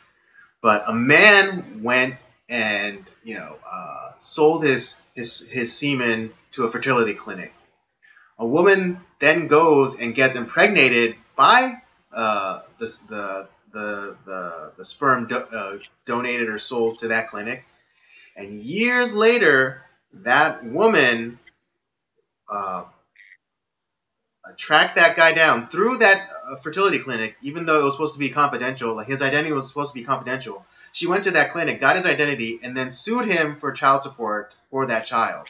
But a man went and sold his semen to a fertility clinic. A woman then goes and gets impregnated by the sperm donated or sold to that clinic, and years later, that woman uh, tracked that guy down through that fertility clinic, even though it was supposed to be confidential. Like his identity was supposed to be confidential. She went to that clinic, got his identity, and then sued him for child support for that child.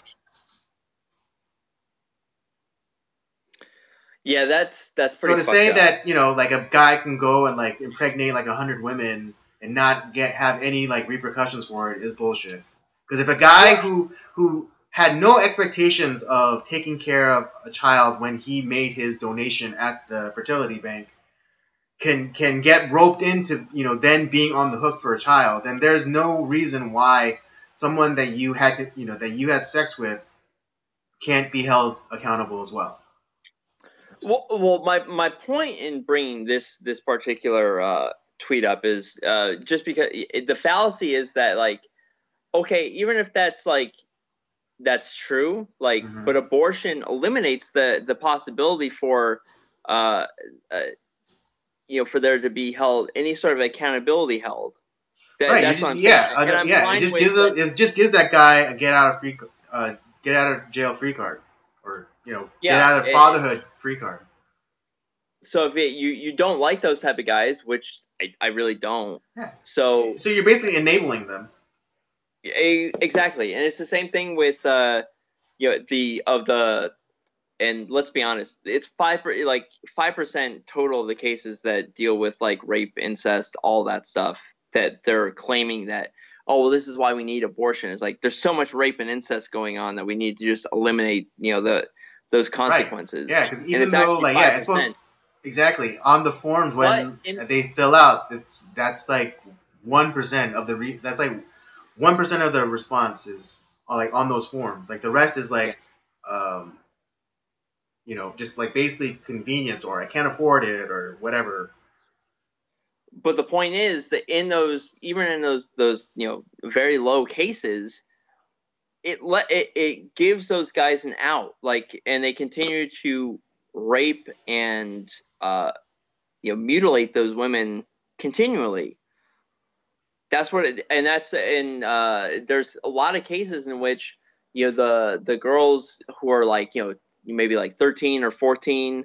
Yeah, that's pretty. So to say that like a guy can go and like impregnate like 100 women and not have any like repercussions for it is bullshit. Because if a guy who had no expectations of taking care of a child when he made his donation at the fertility bank can get roped into then being on the hook for a child, then there's no reason why someone that you had sex with can't be held accountable as well. Well, my point in bringing this particular tweet up is just because the fallacy is that, like, okay, even if that's true, like, but abortion eliminates the possibility for for there to be held any sort of accountability held. That's what I'm saying. It just gives that guy a get out of jail free card, or get out of fatherhood free card. So if you don't like those type of guys, which I really don't. Yeah. So you're basically enabling them. Exactly, and it's the same thing with and let's be honest, it's 5% total of the cases that deal with like rape, incest, all that stuff that they're claiming that, oh, well, this is why we need abortion. It's like there's so much rape and incest going on that we need to just eliminate those consequences. Right. Yeah, because even though it's supposed exactly on the forms when they fill out, that's like 1% of the that's like 1% of the responses are like on those forms. Like the rest is like just like basically convenience, or I can't afford it, or whatever. But the point is that even in those very low cases, it gives those guys an out, like, and they continue to rape and mutilate those women continually. That's what there's a lot of cases in which the girls who are like maybe like 13 or 14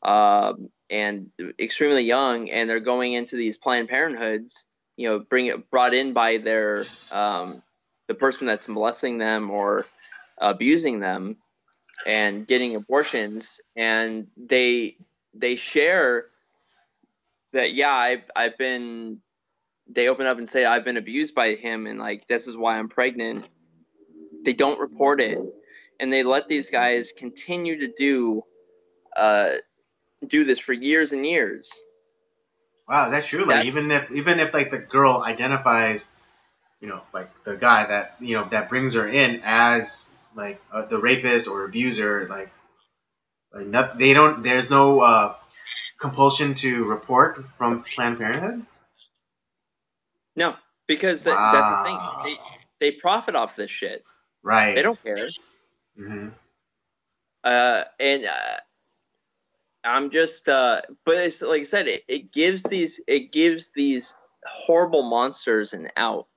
and extremely young, and they're going into these Planned Parenthoods, brought in by their the person that's molesting them or abusing them, and getting abortions, and they share that they open up and say, I've been abused by him, and like this is why I'm pregnant. They don't report it, and they let these guys continue to do this for years and years. Wow, is that true? Like even if like the girl identifies, like the guy that that brings her in as like the rapist or abuser, like there's no compulsion to report from Planned Parenthood? No, because that's the thing. They profit off this shit. Right. They don't care. Mm-hmm. I'm just, but it's like I said, it gives these horrible monsters an out.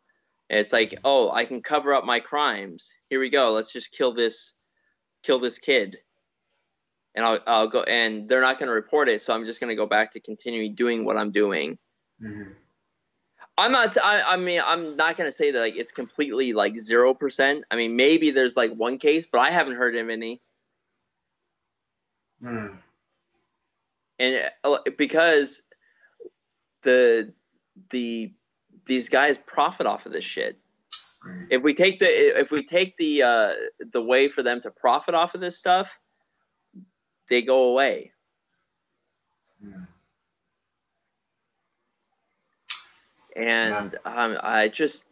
And it's like, oh, I can cover up my crimes. Here we go. Let's just kill this kid. And I'll go, and they're not going to report it, so I'm just going to go back to continuing doing what I'm doing. Mm-hmm. I'm not going to say that like it's completely like 0%. I mean, maybe there's like one case, but I haven't heard of any. Mm. And because these guys profit off of this shit. Right. If we take the way for them to profit off of this stuff, they go away. Mm. And I just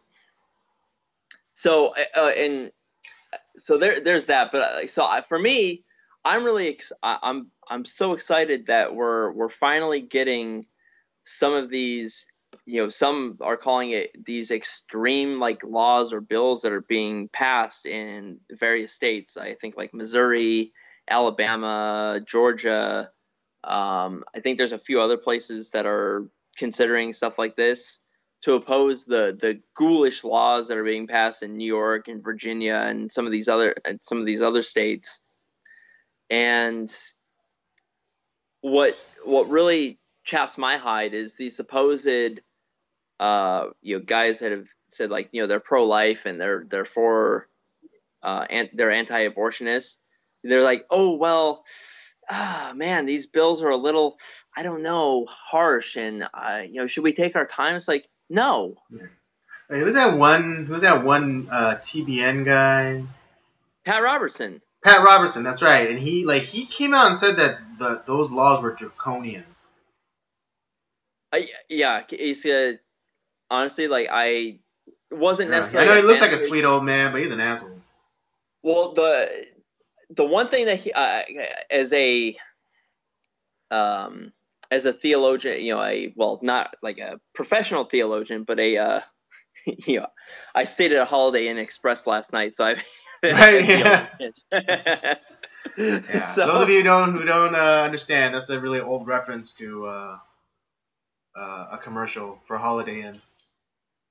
there's that. But for me, I'm really I'm so excited that we're finally getting some of these some are calling it these extreme like laws or bills that are being passed in various states. I think like Missouri, Alabama, Georgia. I think there's a few other places that are considering stuff like this to oppose the ghoulish laws that are being passed in New York and Virginia and some of these other states. And what really chaps my hide is these supposed guys that have said like they're pro-life and they're for and they're anti-abortionists. They're like, oh well, man, these bills are a little, I don't know, harsh, and should we take our time? It's like, no. Yeah. Hey, who's that one TBN guy? Pat Robertson. Pat Robertson, that's right. And he came out and said that those laws were draconian. Yeah, he's honestly, like, I wasn't Yeah, necessarily. I know he looks like a sweet old man, but he's an asshole. Well, the one thing that he as a theologian, not like a professional theologian, but I stayed at a Holiday Inn Express last night, so I. Right. Yeah. Yeah. So, those of you who don't understand, that's a really old reference to a commercial for Holiday Inn.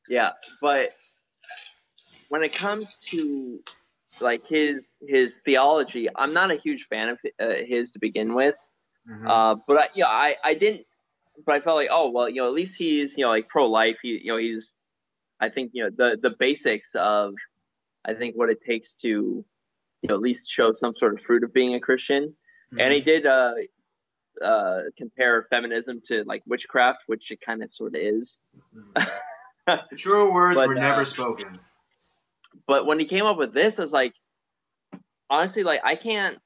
Yeah, but when it comes to like his theology, I'm not a huge fan of his to begin with. Mm-hmm. But I didn't. But I felt like, oh well, at least he's like pro-life. He's I think the basics of I think what it takes to at least show some sort of fruit of being a Christian. Mm-hmm. And he did compare feminism to like witchcraft, which it kind of sort of is. Mm-hmm. True words were never spoken. But when he came up with this, I was like, honestly, like I can't.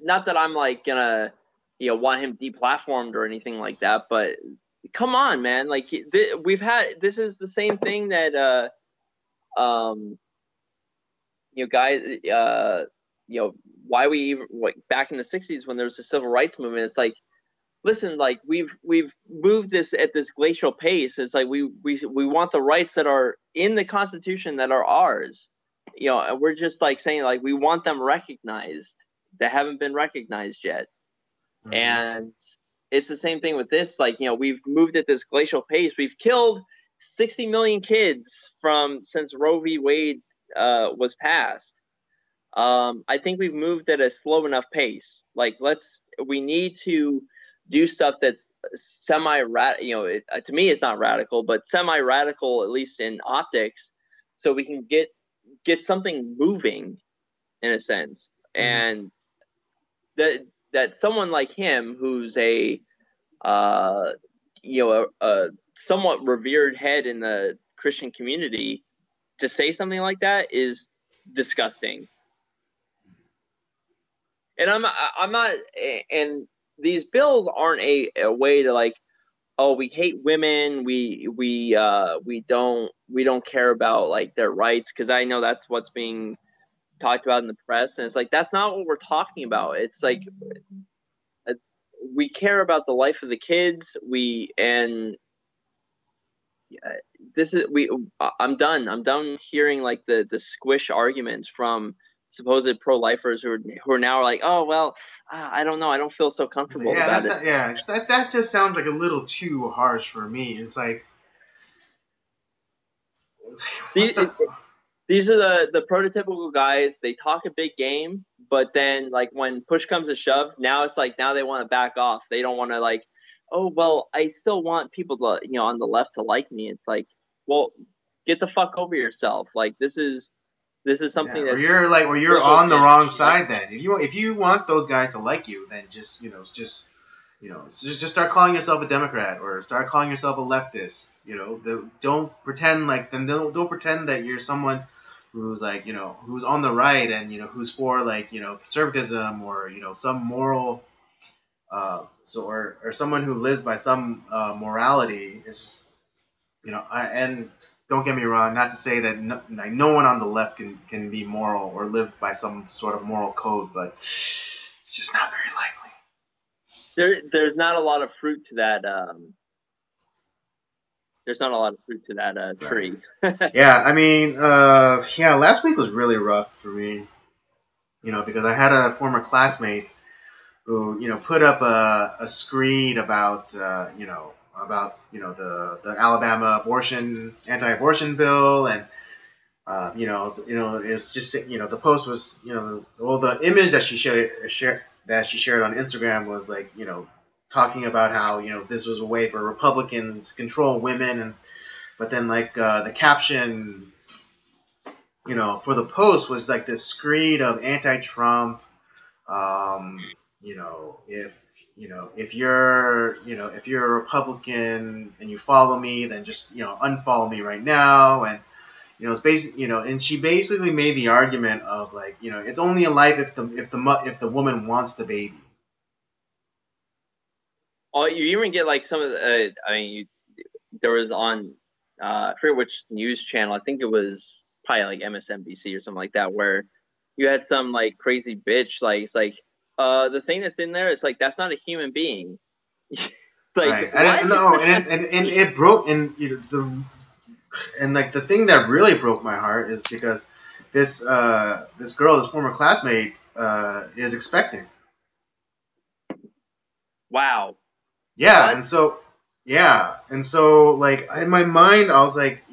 Not that I'm like gonna want him deplatformed or anything like that, but come on, man! Like we've had this is the same thing that guys, why we even back in the 60s when there was the civil rights movement, it's like, listen, like we've moved this at this glacial pace. It's like we want the rights that are in the Constitution that are ours, and we're just like saying like we want them recognized that haven't been recognized yet. Mm-hmm. And it's the same thing with this. Like, we've moved at this glacial pace. We've killed 60 million kids since Roe v. Wade was passed. I think we've moved at a slow enough pace. Like, we need to do stuff that's semi-radical. To me, it's not radical, but semi-radical, at least in optics, so we can get something moving, in a sense. Mm-hmm. And that someone like him, who's a somewhat revered head in the Christian community, to say something like that is disgusting. And I'm not, and these bills aren't a way to like, oh, we hate women, we don't care about like their rights, because I know that's what's being talked about in the press, and it's like that's not what we're talking about. It's like we care about the life of the kids. I'm done hearing like the squish arguments from supposed pro-lifers who are now like, oh well, I don't know, I don't feel so comfortable about it. That just sounds like a little too harsh for me. It's like these are the prototypical guys. They talk a big game, but then like when push comes to shove, now it's like now they want to back off. They don't want to like, oh well, I still want people to on the left to like me. It's like, well, get the fuck over yourself. Like this is something that you're on the wrong side. Then if you want those guys to like you, then just start calling yourself a Democrat or start calling yourself a leftist. Don't pretend that you're someone who's like who's on the right and who's for like conservatism or some moral or someone who lives by some morality. It's just and don't get me wrong, not to say that no one on the left can be moral or live by some sort of moral code, but it's just not very likely. There's not a lot of fruit to that there's not a lot of fruit to that Right. tree. Yeah, I mean, yeah, last week was really rough for me, because I had a former classmate who, put up a screed about, the Alabama anti-abortion bill, and it's just, the post was, the image that she shared on Instagram was like, talking about how, this was a way for Republicans to control women, but then like the caption, for the post was like this screed of anti-Trump. If you're a Republican and you follow me, then just unfollow me right now. And it's basically and she basically made the argument of like it's only a life if the woman wants the baby. Oh, you even get like some of the. There was on I forget which news channel. I think it was probably like MSNBC or something like that, where you had some like crazy bitch like it's like the thing that's in there is like that's not a human being. Like Right. what? I don't know, and it broke, and like the thing that really broke my heart is because this this former classmate, is expecting. Wow. Yeah, What? and so like in my mind, I was like,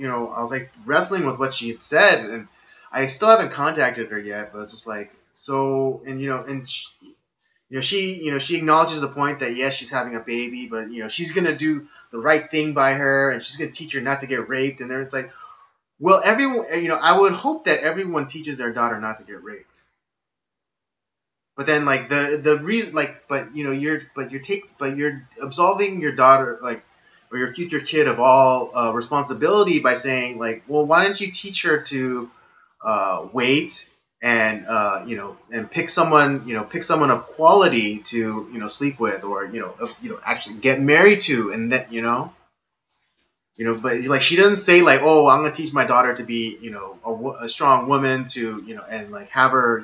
wrestling with what she had said, and I still haven't contacted her yet, but it's just like so, and she acknowledges the point that yes, she's having a baby, but she's gonna do the right thing by her, and she's gonna teach her not to get raped, and then it's like, well, everyone, I would hope that everyone teaches their daughter not to get raped. But then, like the reason, like, you're absolving your daughter, like, or your future kid of all responsibility by saying, like, well, why don't you teach her to wait and and pick someone of quality to sleep with, or actually get married to, and that but like she doesn't say like, oh, I'm gonna teach my daughter to be a strong woman to and like have her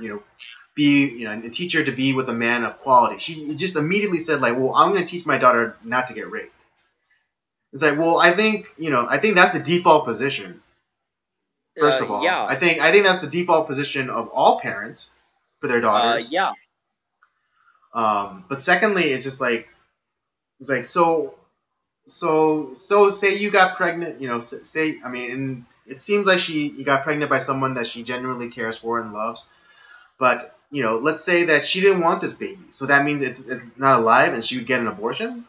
be and teach her to be with a man of quality. She just immediately said like, well, I'm going to teach my daughter not to get raped. It's like, well, I think that's the default position. First of all, Yeah. I think that's the default position of all parents for their daughters. Yeah. But secondly, it's just like so say you got pregnant, say I mean, and it seems like you got pregnant by someone that she genuinely cares for and loves. But let's say that she didn't want this baby, so that means it's not alive, and she would get an abortion.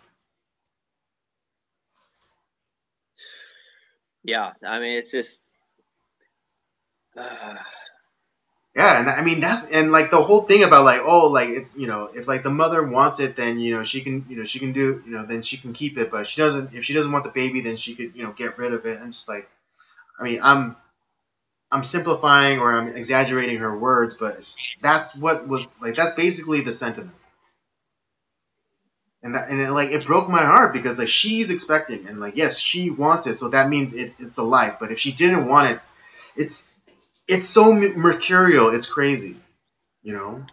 Yeah, I mean it's just. Yeah, and I mean and like the whole thing about like, oh, like it's if like the mother wants it, then she can do then she can keep it, but if she doesn't want the baby, then she could get rid of it. And just like, I mean, I'm simplifying or I'm exaggerating her words, but that's what was like, that's basically the sentiment. And it broke my heart because like she's expecting, and like yes, she wants it, so that means it's a life. But if she didn't want it, it's so mercurial, it's crazy, The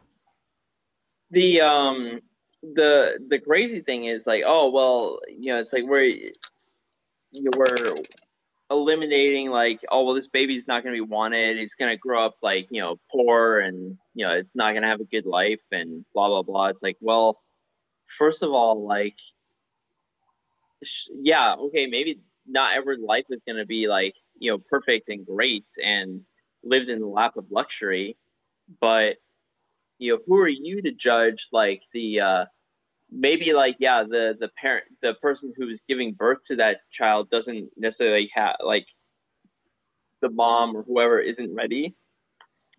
crazy thing is like, oh well, it's like we're eliminating like, oh well, this baby's not going to be wanted. He's going to grow up like poor, and it's not going to have a good life, and blah blah blah. It's like, well, first of all, like, yeah, okay, maybe not every life is going to be like perfect and great and lived in the lap of luxury, but who are you to judge like the maybe like, yeah, the parent, the person who's giving birth to that child doesn't necessarily have like the mom or whoever isn't ready,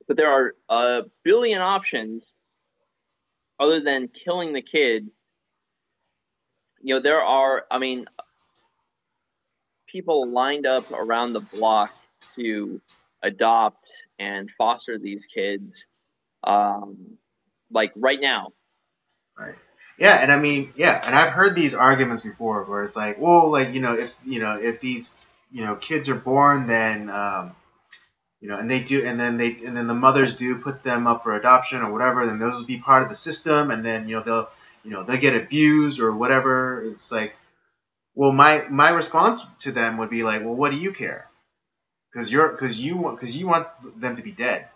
but there are a billion options other than killing the kid. There are, I mean, people lined up around the block to adopt and foster these kids, like right now. Right. Yeah, and I mean, yeah, and I've heard these arguments before where it's like, well, like if these kids are born, then and they do, and then the mothers do put them up for adoption or whatever, then those will be part of the system, and then they'll get abused or whatever. It's like, Well, my response to them would be like, well, what do you care? Because you want them to be dead.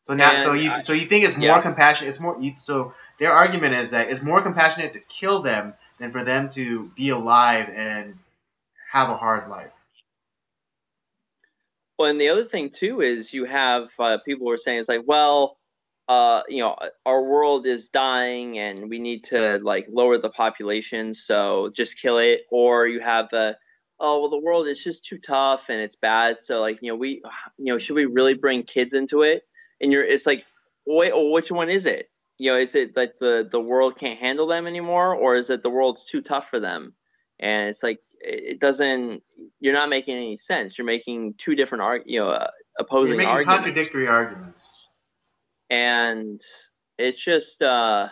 So now, And so you think it's more yeah. compassionate? It's more. So their argument is that it's more compassionate to kill them than for them to be alive and have a hard life. Well, and the other thing too is you have people who are saying it's like, well, our world is dying and we need to like lower the population, so just kill it. Or you have the, oh well, the world is just too tough and it's bad, so like should we really bring kids into it? And it's like, wait, well, which one is it? Is it like the world can't handle them anymore, or is it the world's too tough for them? And it's like it doesn't. You're not making any sense. You're making two different You're opposing making arguments, contradictory arguments. and it's just I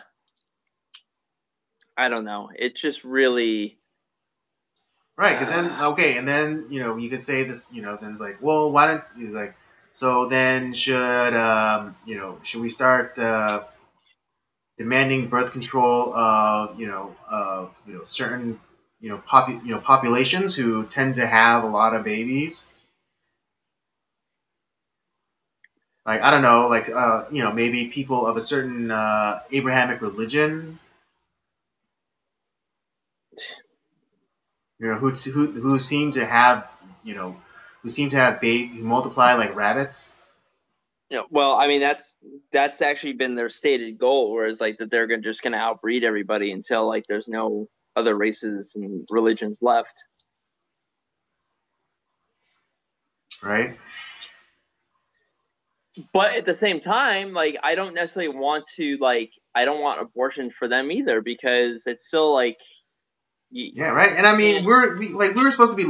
don't know. It's just really Right, because then okay, and then you could say this, then it's like, well, why don't he's like, so then should we start demanding birth control of certain populations who tend to have a lot of babies? Like I don't know, like maybe people of a certain Abrahamic religion, who seem to have who multiply like rabbits. well, I mean that's actually been their stated goal, whereas like that they're just gonna outbreed everybody until like there's no other races and religions left. Right. But at the same time, like I don't necessarily want to I don't want abortion for them either, because it's still like Yeah, right. And I mean, can't. we were supposed to be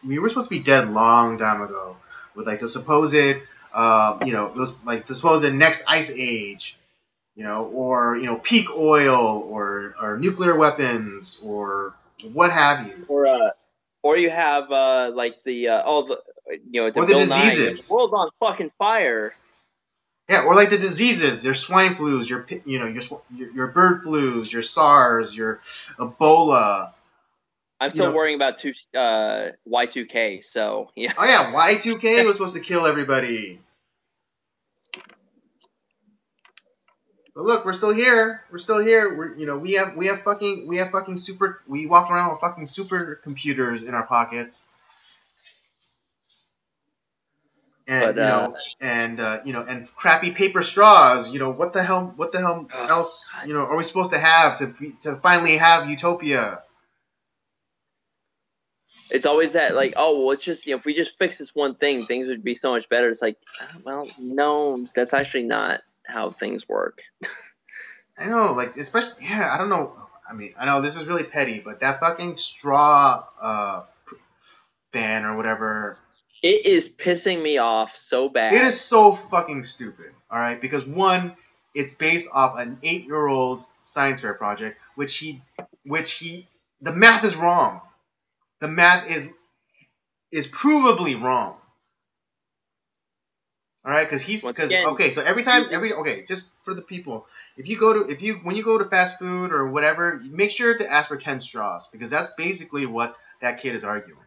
we were supposed to be dead long time ago, with like the supposed those like the supposed next ice age, or peak oil, or nuclear weapons, or what have you, Or you have like the or the Bill Nye, the diseases. world's on fucking fire. Yeah, or like the diseases, your swine flus, your bird flus, your SARS, your Ebola. I'm still worrying about Y2K. So yeah. Oh yeah, Y2K was supposed to kill everybody. But look, we're still here. We're still here. We walk around with fucking supercomputers in our pockets. And But and crappy paper straws. What the hell? What the hell else? Are we supposed to have to finally have utopia? it's always that like, oh well, it's just if we just fix this one thing, things would be so much better. It's like, well, no, that's actually not how things work. I know, like especially I don't know. I mean, I know this is really petty, but that fucking straw ban or whatever. It is pissing me off so bad. It is so fucking stupid. All right, because one, it's based off an 8-year-old science fair project, the math is wrong. The math is provably wrong. All right, so just for the people, when you go to fast food or whatever, make sure to ask for 10 straws, because that's basically what that kid is arguing,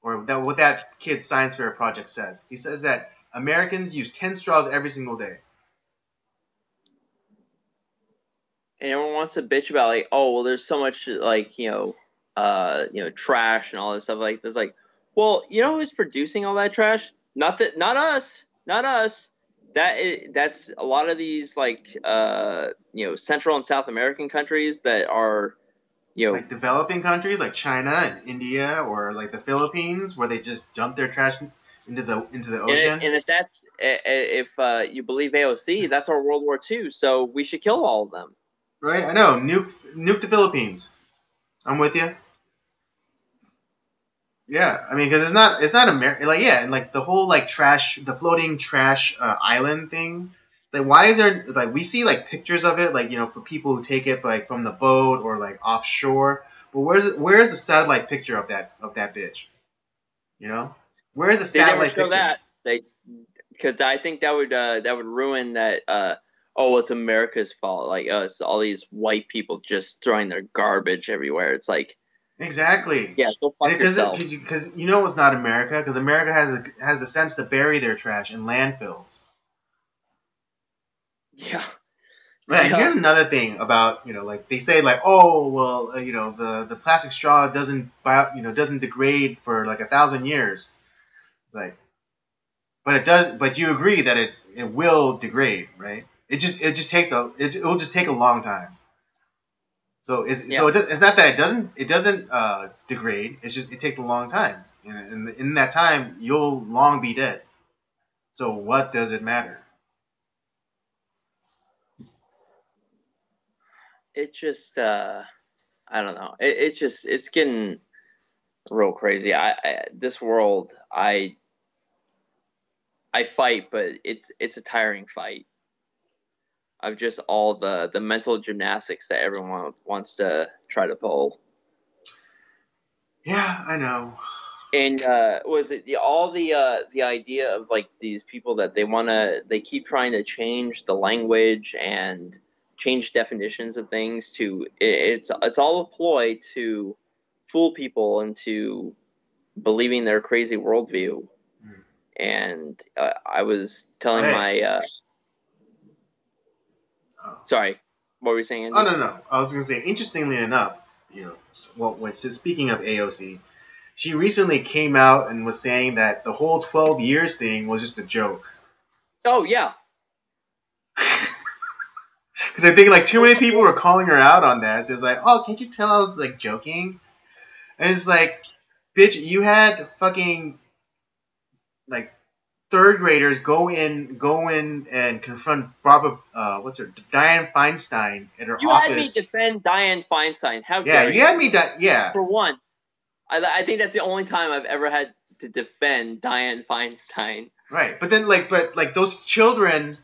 or what that kid's science fair project says. He says that Americans use 10 straws every single day. And everyone wants to bitch about like, oh well, there's so much like trash and all this stuff. Like there's like, well, who's producing all that trash? Not us, not us. That's a lot of these like Central and South American countries that are like developing countries like China and India, or like the Philippines, where they just dump their trash into the ocean. And if you believe AOC, that's our World War II. So we should kill all of them. Right, I know. Nuke the Philippines. I'm with you. Yeah, I mean, because it's not America. Like, yeah, and like the whole like the floating trash island thing. Like, why is there like we see like pictures of it, like for people who take it like from the boat or like offshore. But where's the satellite picture of that bitch? Where's the satellite picture? That because I think that would ruin that. oh, it's America's fault. Like, it's all these white people just throwing their garbage everywhere. It's like, Exactly. yeah, go fuck yourself. Because you know it's not America. Because America has a sense to bury their trash in landfills. Yeah. Right. Yeah. Here's another thing about like they say like, oh well, the plastic straw doesn't degrade for like 1,000 years. It's like, but it does. But you agree that it will degrade, right? It will just take a long time. Yeah. It's not that it doesn't degrade. It's just it takes a long time, and in that time you'll long be dead. So what does it matter? It just, I don't know. It's getting real crazy. This world, I fight, but it's a tiring fight of just all the mental gymnastics that everyone wants to try to pull. Yeah, I know. And was it all the idea of like these people that they keep trying to change the language and change definitions of things it's all a ploy to fool people into believing their crazy worldview. And I was telling Hey. my Oh. sorry, what were you saying, Oh Andy? no. I was gonna say, interestingly enough, speaking of AOC, she recently came out and was saying that the whole 12 years thing was just a joke. Oh yeah. Because I think like too many people were calling her out on that. So it's like, oh, can't you tell I was like joking? And it's like, bitch, you had fucking like third graders go in and confront Barbara, Dianne Feinstein at her You had me office. defend Dianne Feinstein. How Yeah, dare you had me For once. I think that's the only time I've ever had to defend Dianne Feinstein. Right, but then like those children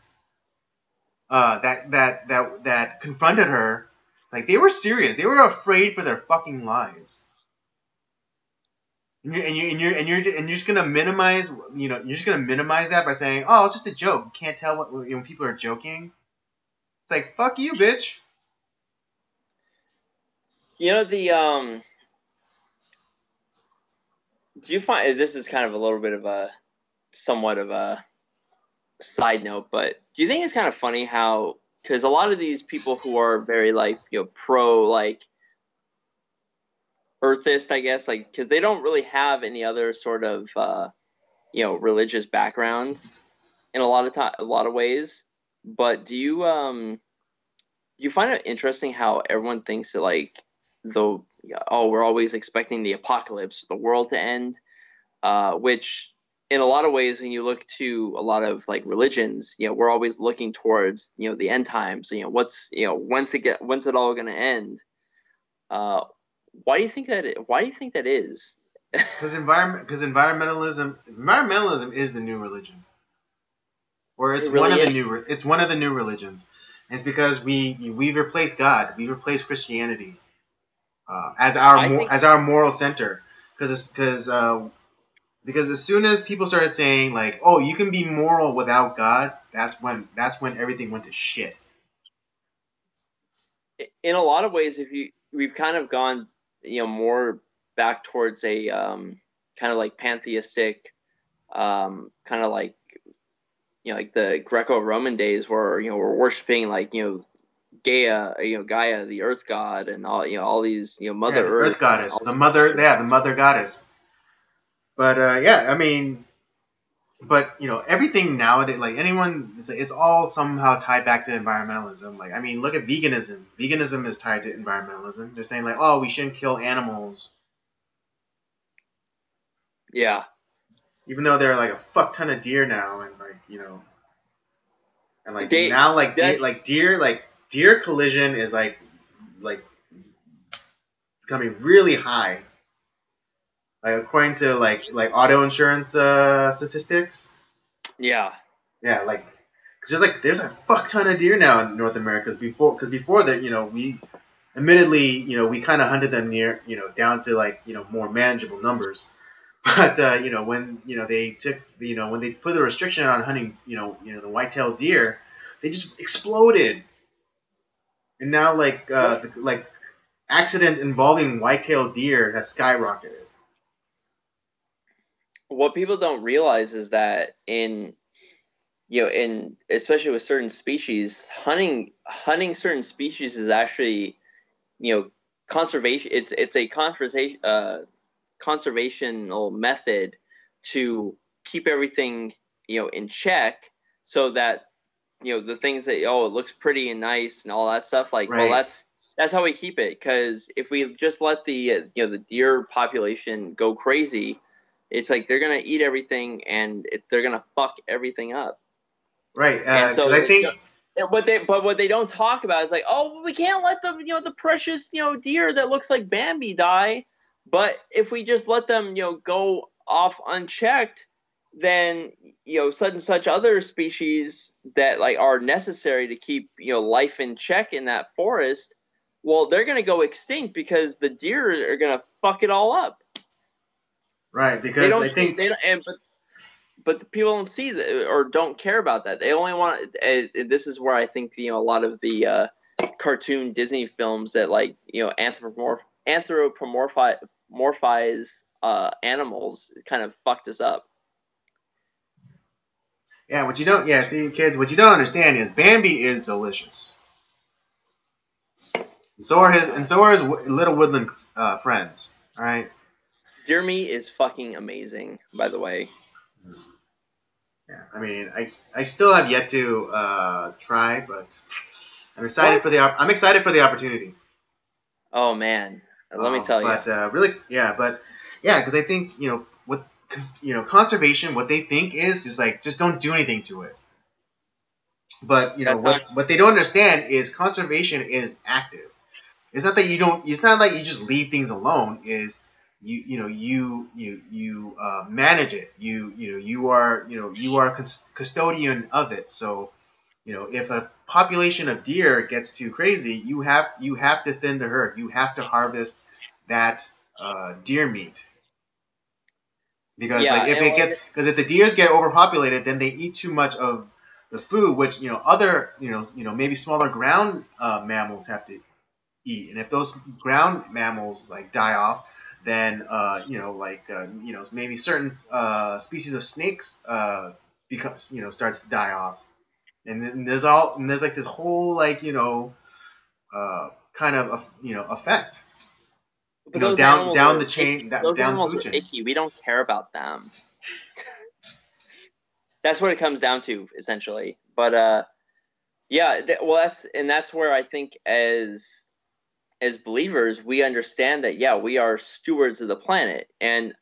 that confronted her, like they were serious. They were afraid for their fucking lives. And you're just gonna minimize that by saying, oh, it's just a joke. You can't tell when people are joking. It's like, fuck you, bitch. You know do you find this is kind of a little bit of a somewhat of a side note, but do you think it's kind of funny how because a lot of these people who are very like pro like earthist, I guess, like because they don't really have any other sort of religious background in a lot of ways. But do you find it interesting how everyone thinks that like we're always expecting the apocalypse, the world to end, which in a lot of ways when you look to a lot of like religions, we're always looking towards the end times. When's it all going to end? Uh, why do you think that is? Because environmentalism is the new religion, or It really is. it's one of the new religions. And it's because we've replaced God, we've replaced Christianity as our moral center. Because as soon as people started saying like, oh, you can be moral without God, that's when everything went to shit. In a lot of ways, we've kind of gone more back towards a kind of like pantheistic kind of like like the Greco-Roman days where we're worshiping like Gaia, the Earth God, and all these Mother The Earth Earth goddess, the mother goddess. But I mean, but everything nowadays, like anyone, it's all somehow tied back to environmentalism. Like, I mean, look at veganism. Veganism is tied to environmentalism. They're saying like, oh, we shouldn't kill animals. Yeah. Even though there are like a fuck ton of deer now, and like and like They, now deer collision is like becoming really high. Like according to like auto insurance statistics. Yeah. Yeah, like because there's a fuck ton of deer now in North America. Because before that, we admittedly, we kind of hunted them near, down to like, more manageable numbers. But when they took, when they put a restriction on hunting, the white-tailed deer, they just exploded, and now accidents involving white-tailed deer has skyrocketed. What people don't realize is that in especially with certain species, hunting certain species is actually, conservation. It's a conservational method to keep everything, in check, so that, the things that, it looks pretty and nice and all that stuff, like, Right. well, that's how we keep it. Because if we just let the the deer population go crazy, it's like they're gonna eat everything, and they're gonna fuck everything up. Right. And so, I think what they don't talk about is like, oh, we can't let the the precious deer that looks like Bambi die. But if we just let them go off unchecked, then such and such other species that like are necessary to keep life in check in that forest, well, they're gonna go extinct because the deer are gonna fuck it all up. right, They because don't I see think they don't, but the people don't see that or don't care about that. They only want. This is where I think a lot of the cartoon Disney films that like anthropomorphize animals kind of fucked us up. yeah, what you don't see, kids, what you don't understand is Bambi is delicious. And so are his little woodland friends. All right. Deer meat is fucking amazing, by the way. Yeah, I mean, I still have yet to try, but I'm excited What? I'm excited for the opportunity. Oh man, let me tell you. But really, because I think what conservation, what they think is just don't do anything to it. But what they don't understand is conservation is active. It's not that you don't. It's not like you just leave things alone. Is you manage it. You are custodian of it. So if a population of deer gets too crazy, you have to thin the herd. You have to harvest that deer meat. Because if the deers get overpopulated, then they eat too much of the food, which other maybe smaller ground mammals have to eat. And if those ground mammals like die off, then maybe certain species of snakes starts to die off. And then there's like this whole kind of effect. But those animals down the chain, those down animals the are food chain. icky. We don't care about them. That's what it comes down to, essentially. But that's where I think as believers we understand that we are stewards of the planet, and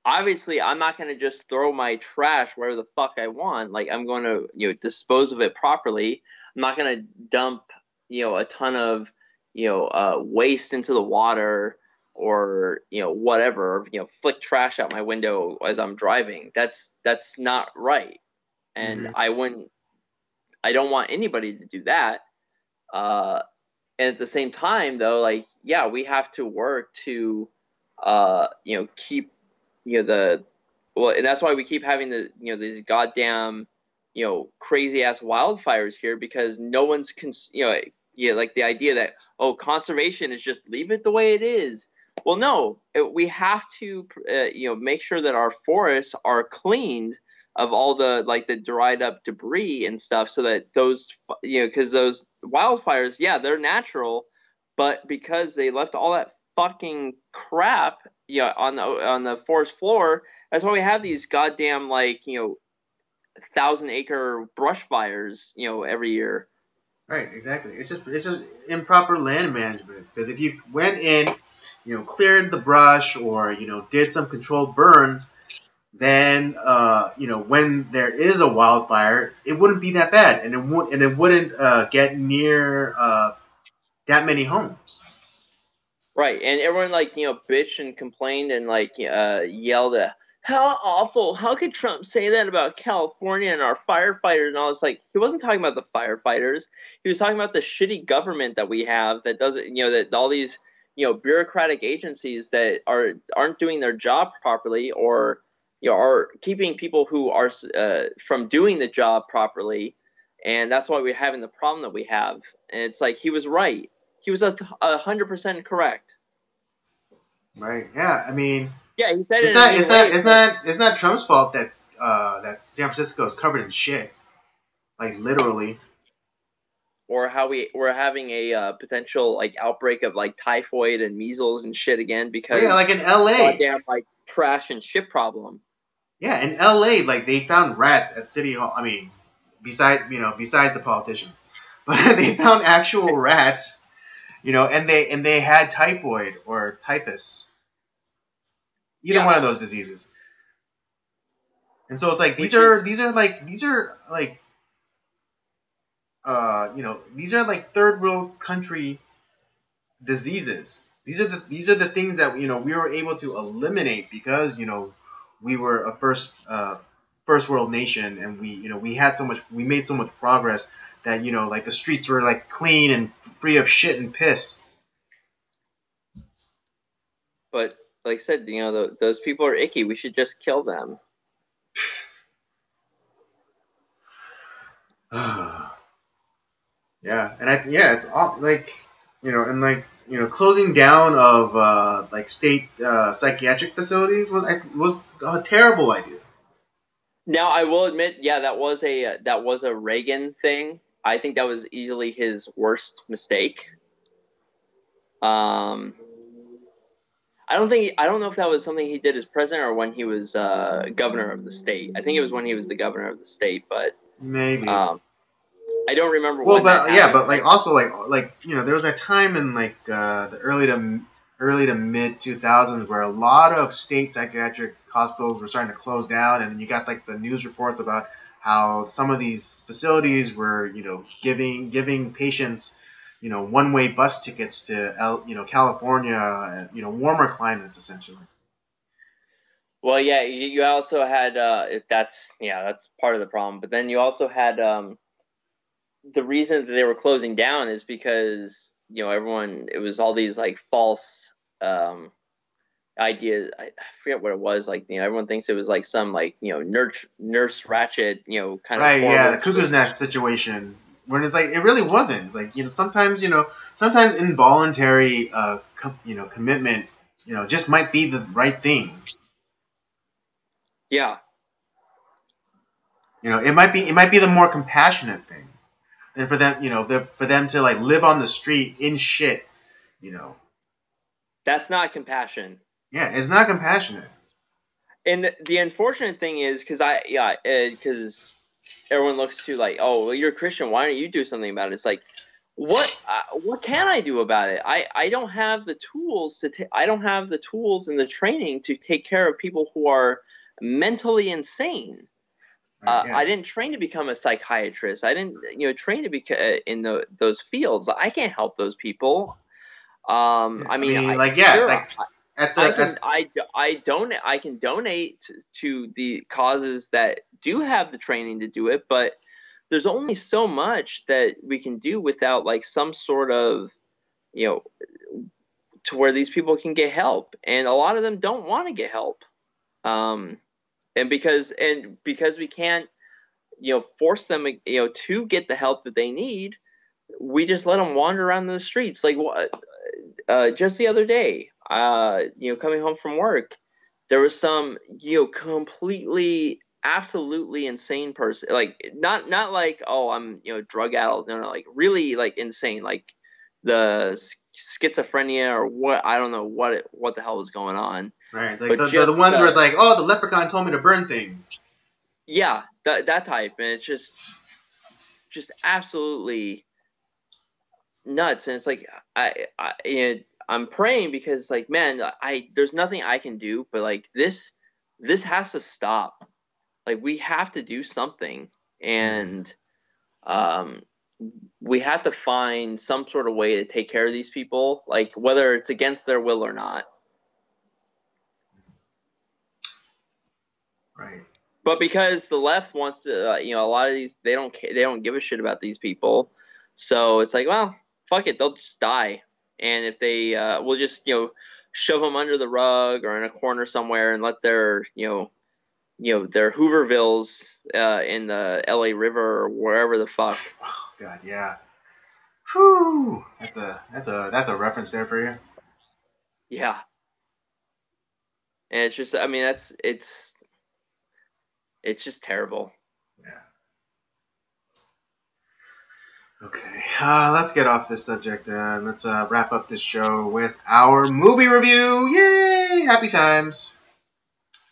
obviously I'm not going to just throw my trash wherever the fuck I want. Like, I'm going to dispose of it properly. I'm not going to dump a ton of waste into the water, or whatever, flick trash out my window as I'm driving. That's not right. And Mm-hmm. I don't want anybody to do that. And at the same time, though, like, we have to work to keep and that's why we keep having these goddamn crazy ass wildfires here, because no one's like the idea that, oh, conservation is just leave it the way it is. Well, no, we have to make sure that our forests are cleaned of all the the dried up debris and stuff, so that those because those wildfires, they're natural, but because they left all that fucking crap on the forest floor, that's why we have these goddamn 1,000-acre brush fires every year. Right, exactly. It's just improper land management. Because if you went in, cleared the brush, or did some controlled burns, then when there is a wildfire, it wouldn't be that bad, and it wouldn't get near that many homes. Right, and everyone bitched and complained and yelled at, how awful! How could Trump say that about California and our firefighters and all this? Like, he wasn't talking about the firefighters. He was talking about the shitty government that we have that doesn't, that all these, bureaucratic agencies that aren't doing their job properly, or are keeping people who are from doing the job properly. and that's why we're having the problem that we have. And it's like he was right. He was 100% correct. Right. Yeah. I mean, yeah, he said it's it in not. a It's mean not. way. It's not Trump's fault that San Francisco is covered in shit. Like literally. Or how we're having a potential like outbreak of like typhoid and measles and shit again because Yeah, like in L.A. goddamn like trash and shit problem. Yeah, in L.A. like they found rats at City Hall. I mean, besides the politicians, but they found actual rats. And they had typhoid or typhus. Either one of those diseases. And so it's like these are third world country diseases. These are the things that we were able to eliminate because we were a first world nation, and we made so much progress that like the streets were like clean and free of shit and piss. But like I said, those people are icky. We should just kill them. Yeah, and it's all like closing down of like state psychiatric facilities was a terrible idea. Now I will admit, yeah, that was a Reagan thing. I think that was easily his worst mistake. I don't know if that was something he did as president or when he was governor of the state. I think it was when he was the governor of the state, but Maybe. I don't remember. Well, when but that yeah, but like also like there was a time in like the early to mid 2000s where a lot of state psychiatric hospitals were starting to close down, and then you got like the news reports about how some of these facilities were giving patients one-way bus tickets to California, warmer climates essentially. Well, yeah, you also had that's part of the problem. But then you also had the reason that they were closing down is because everyone, it was all these like false ideas. I forget what it was. Like everyone thinks it was like some like nurse Ratchet kind of right. horrible. Yeah, the cuckoo's nest situation. When it's like it really wasn't. It's like sometimes involuntary commitment just might be the right thing. Yeah. It might be the more compassionate thing than for them for them to like live on the street in shit. That's not compassion. Yeah, it's not compassionate. And the unfortunate thing is because everyone looks to like, oh, well, you're a Christian, why don't you do something about it? It's like, what can I do about it? I don't have the tools I don't have the tools and the training to take care of people who are mentally insane. Yeah. I didn't train to become a psychiatrist. I didn't train to be in those fields. I can't help those people. I can donate to the causes that do have the training to do it, but there's only so much that we can do without like some sort of to where these people can get help, and a lot of them don't want to get help, and because we can't force them to get the help that they need, we just let them wander around the streets. Like just the other day, coming home from work, there was some completely absolutely insane person, like not like, oh, I'm drug addled, no, like really like insane, like the schizophrenia or what, I don't know what the hell was going on. Right, it's like the ones where it's like, oh, the leprechaun told me to burn things. Yeah, that type, and it's just absolutely nuts. And it's like I'm praying because like, man, there's nothing I can do, but like this has to stop. Like we have to do something, and we have to find some sort of way to take care of these people, like whether it's against their will or not. Right. But because the left wants to, a lot of these, they don't give a shit about these people. So it's like, well, fuck it, they'll just die. And if they, we'll just, shove them under the rug or in a corner somewhere and let their, their Hoovervilles in the LA River or wherever the fuck. Oh God, yeah. Whew. That's a reference there for you. Yeah. And it's just, I mean, it's just terrible. Yeah. Okay, let's get off this subject and let's wrap up this show with our movie review. Yay! Happy times.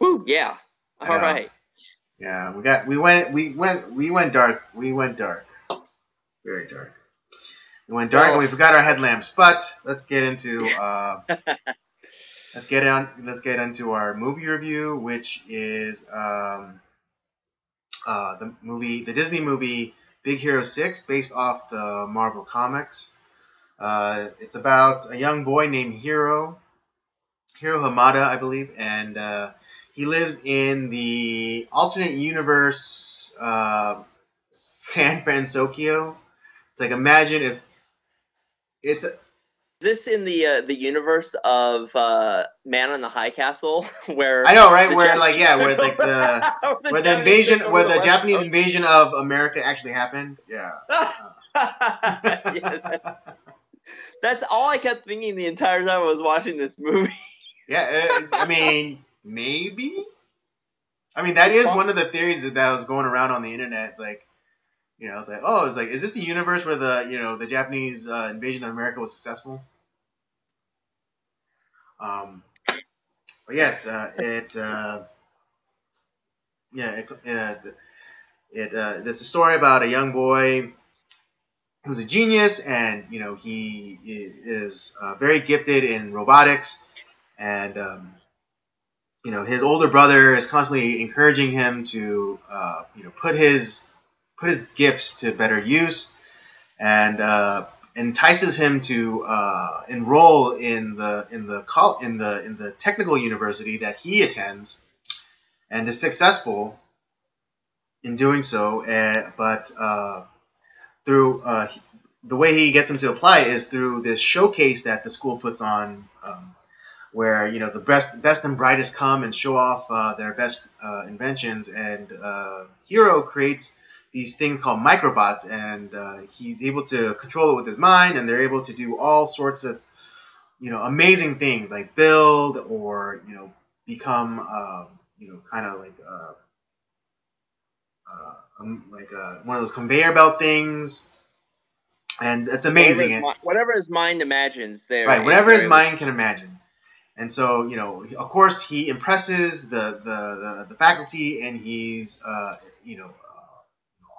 Woo! Yeah. All right. Yeah, we went dark. We went dark. Very dark. We went dark and we forgot our headlamps. But let's get into let's get into our movie review, which is the Disney movie Big Hero 6, based off the Marvel Comics. It's about a young boy named Hiro Hamada, I believe, and he lives in the alternate universe San Francisco. It's like, imagine if it's. Is this in the universe of Man on the High Castle, where I know, right? Where the Japanese invasion of America actually happened. Yeah. Yeah, that's all I kept thinking the entire time I was watching this movie. Yeah, I mean, maybe. I mean, that is one of the theories that was going around on the internet. It's like, is this the universe where the Japanese invasion of America was successful? But yes, it's a story about a young boy who's a genius, and he is very gifted in robotics, and his older brother is constantly encouraging him to put his gifts to better use, and entices him to enroll in the technical university that he attends, and is successful in doing so. But through the way he gets him to apply is through this showcase that the school puts on, where the best and brightest come and show off their best inventions, and Hiro creates these things called microbots, and he's able to control it with his mind, and they're able to do all sorts of amazing things, like build or become kind of like one of those conveyor belt things, and it's amazing. Whatever his mind imagines, there. Right, whatever his mind can imagine. And so, of course, he impresses the faculty, and he's,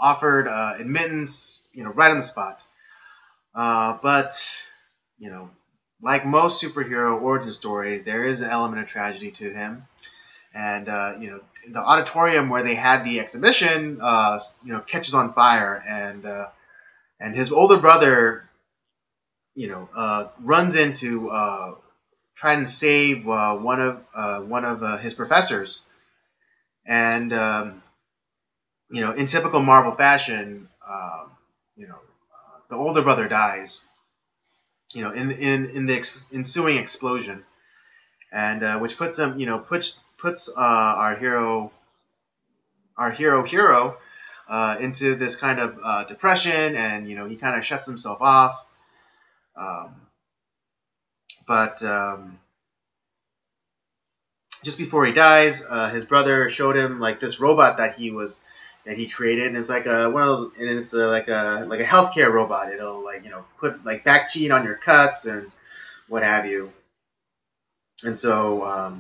offered admittance, right on the spot. But, like most superhero origin stories, there is an element of tragedy to him. And, the auditorium where they had the exhibition, catches on fire, and his older brother, runs into trying to save one of his professors, and in typical Marvel fashion, the older brother dies, in the ensuing explosion, and which puts him, puts our hero into this kind of depression, and he kind of shuts himself off. But just before he dies, his brother showed him like this robot that he created, and it's like one of those, and it's like a healthcare robot. It'll put like Bactine on your cuts and what have you. And so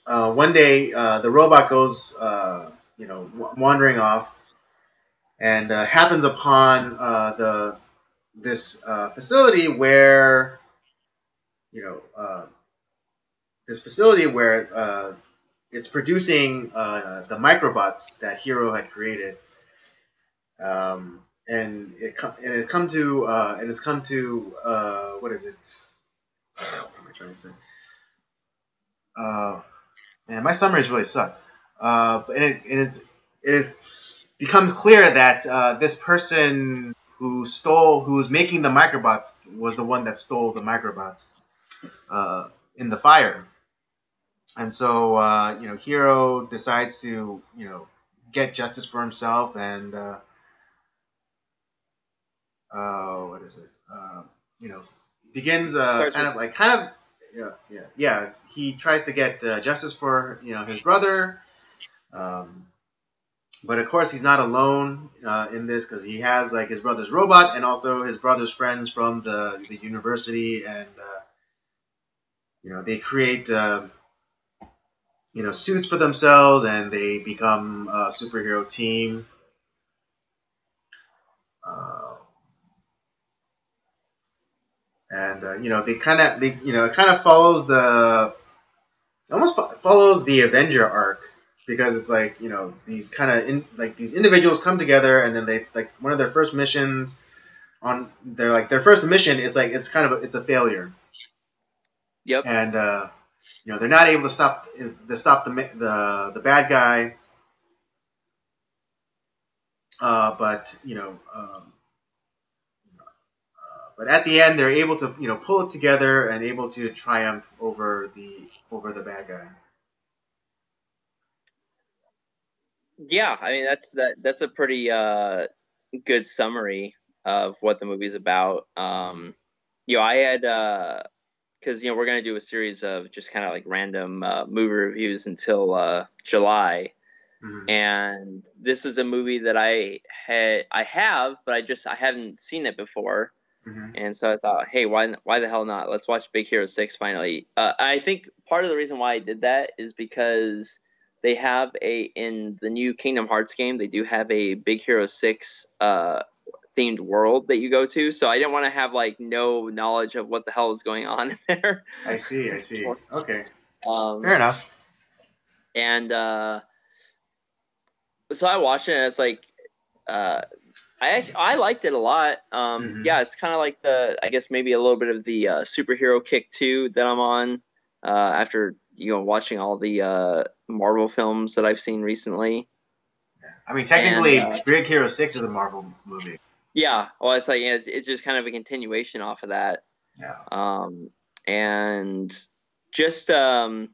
one day the robot goes wandering off, and happens upon this facility where it's producing the microbots that Hiro had created, and it's come to what is it? What am I trying to say? Man, my summaries really suck. It becomes clear that this person who was making the microbots was the one that stole the microbots in the fire. And so, Hiro decides to, get justice for himself, and what is it? Begins yeah. He tries to get justice for his brother, but of course he's not alone in this, because he has like his brother's robot and also his brother's friends from the university, and they create suits for themselves, and they become a superhero team. And it kind of follows follows the Avenger arc, because it's like these kind of these individuals come together, and then they like one of their first missions their first mission is like it's a failure. Yep. And they're not able to stop the bad guy, but but at the end they're able to pull it together and able to triumph over the bad guy. Yeah, I mean that's a pretty good summary of what the movie's about. I had because we're gonna do a series of just kind of like random movie reviews until July, and this is a movie that I have, but I haven't seen it before, and so I thought, hey, why the hell not? Let's watch Big Hero 6 finally. I think part of the reason why I did that is because they have in the new Kingdom Hearts game, they do have a Big Hero 6 themed world that you go to, so I didn't want to have like no knowledge of what the hell is going on in there. I see. Okay. Fair enough. And so I watched it, and it's like I liked it a lot. Yeah, it's kind of like I guess maybe a little bit of the superhero kick too that I'm on after watching all the Marvel films that I've seen recently. I mean, technically, Big Hero 6 is a Marvel movie. Yeah, well, it's like it's just kind of a continuation off of that. Yeah. And just yeah,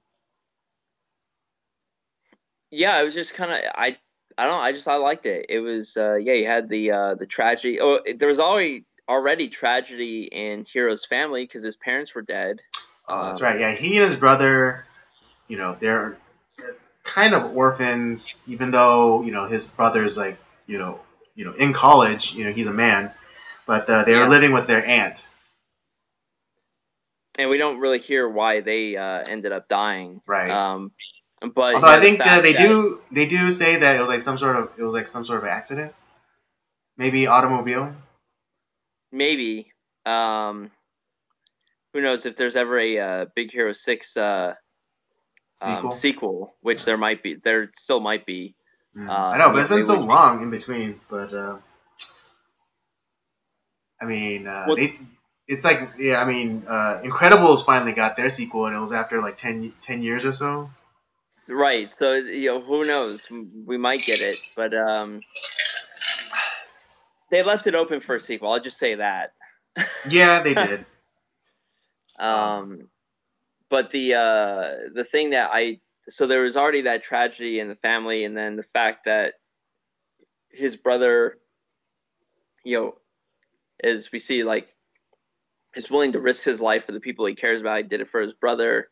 it was just kind of I don't know, I liked it. It was you had the tragedy. Oh, there was already tragedy in Hiro's family because his parents were dead. Oh, that's right. Yeah, he and his brother, they're kind of orphans, even though his brother's like in college. He's a man, but they were living with their aunt. And we don't really hear why they ended up dying. Right. But although I think they do say that it was like some sort of accident, maybe automobile. Maybe. Who knows if there's ever a Big Hero 6 sequel, which there might be. There still might be. I know, but it's been so long in between. But I mean, it's like, yeah, I mean, Incredibles finally got their sequel, and it was after like 10 years or so. Right. So who knows? We might get it, but they left it open for a sequel. I'll just say that. Yeah, they did. But the thing that so there was already that tragedy in the family, and then the fact that his brother, as we see, like, is willing to risk his life for the people he cares about. He did it for his brother,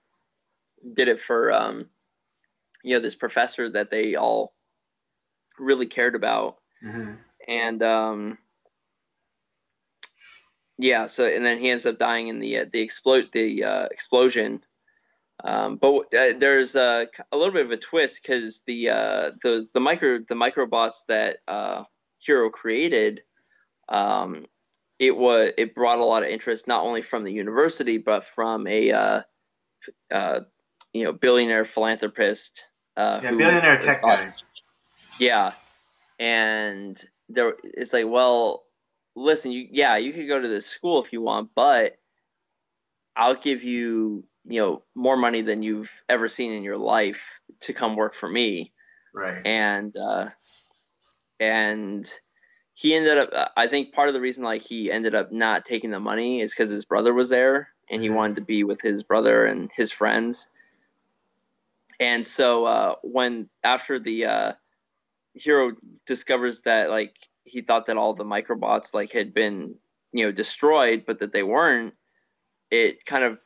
did it for this professor that they all really cared about. And yeah, so and then he ends up dying in the explosion. But there's a little bit of a twist, because the microbots that Hiro created, it brought a lot of interest, not only from the university but from a billionaire philanthropist. Billionaire tech guy. Yeah, and it's like, well, listen, you could go to this school if you want, but I'll give you more money than you've ever seen in your life to come work for me. Right. And he ended up. I think part of the reason like he ended up not taking the money is because his brother was there, and he wanted to be with his brother and his friends. And so when after the hero discovers that like he thought that all the microbots like had been destroyed, but that they weren't, it kind of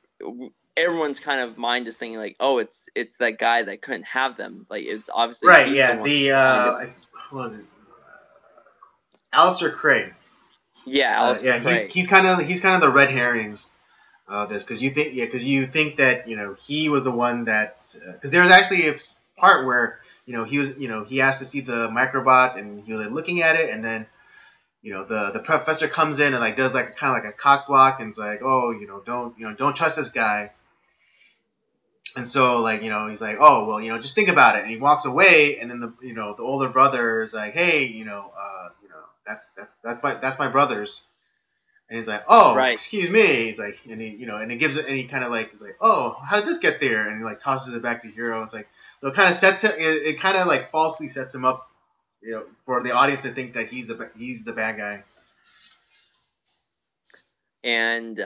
everyone's kind of mind is thinking like, oh, it's that guy that couldn't have them. Like it's obviously Right. he's the Yeah. one behind it. What was it? Alistair Craig. Yeah, Alistair Yeah. Craig. He's kind of the red herring of this because you think that he was the one that because there was actually a part where he asked to see the microbot and he was like, looking at it, and then the professor comes in and like does like kind of like a cock block and it's like, oh, don't trust this guy. And so like he's like, oh well, just think about it, and he walks away, and then the older brother is like, hey, that's my brother's. And he's like, oh, Right. excuse me. He's like, and he gives it, and he kind of like, he's like, oh, how did this get there? And he like tosses it back to Hero. It's like, so it kind of sets him, it kind of like falsely sets him up, for the audience to think that he's the bad guy. And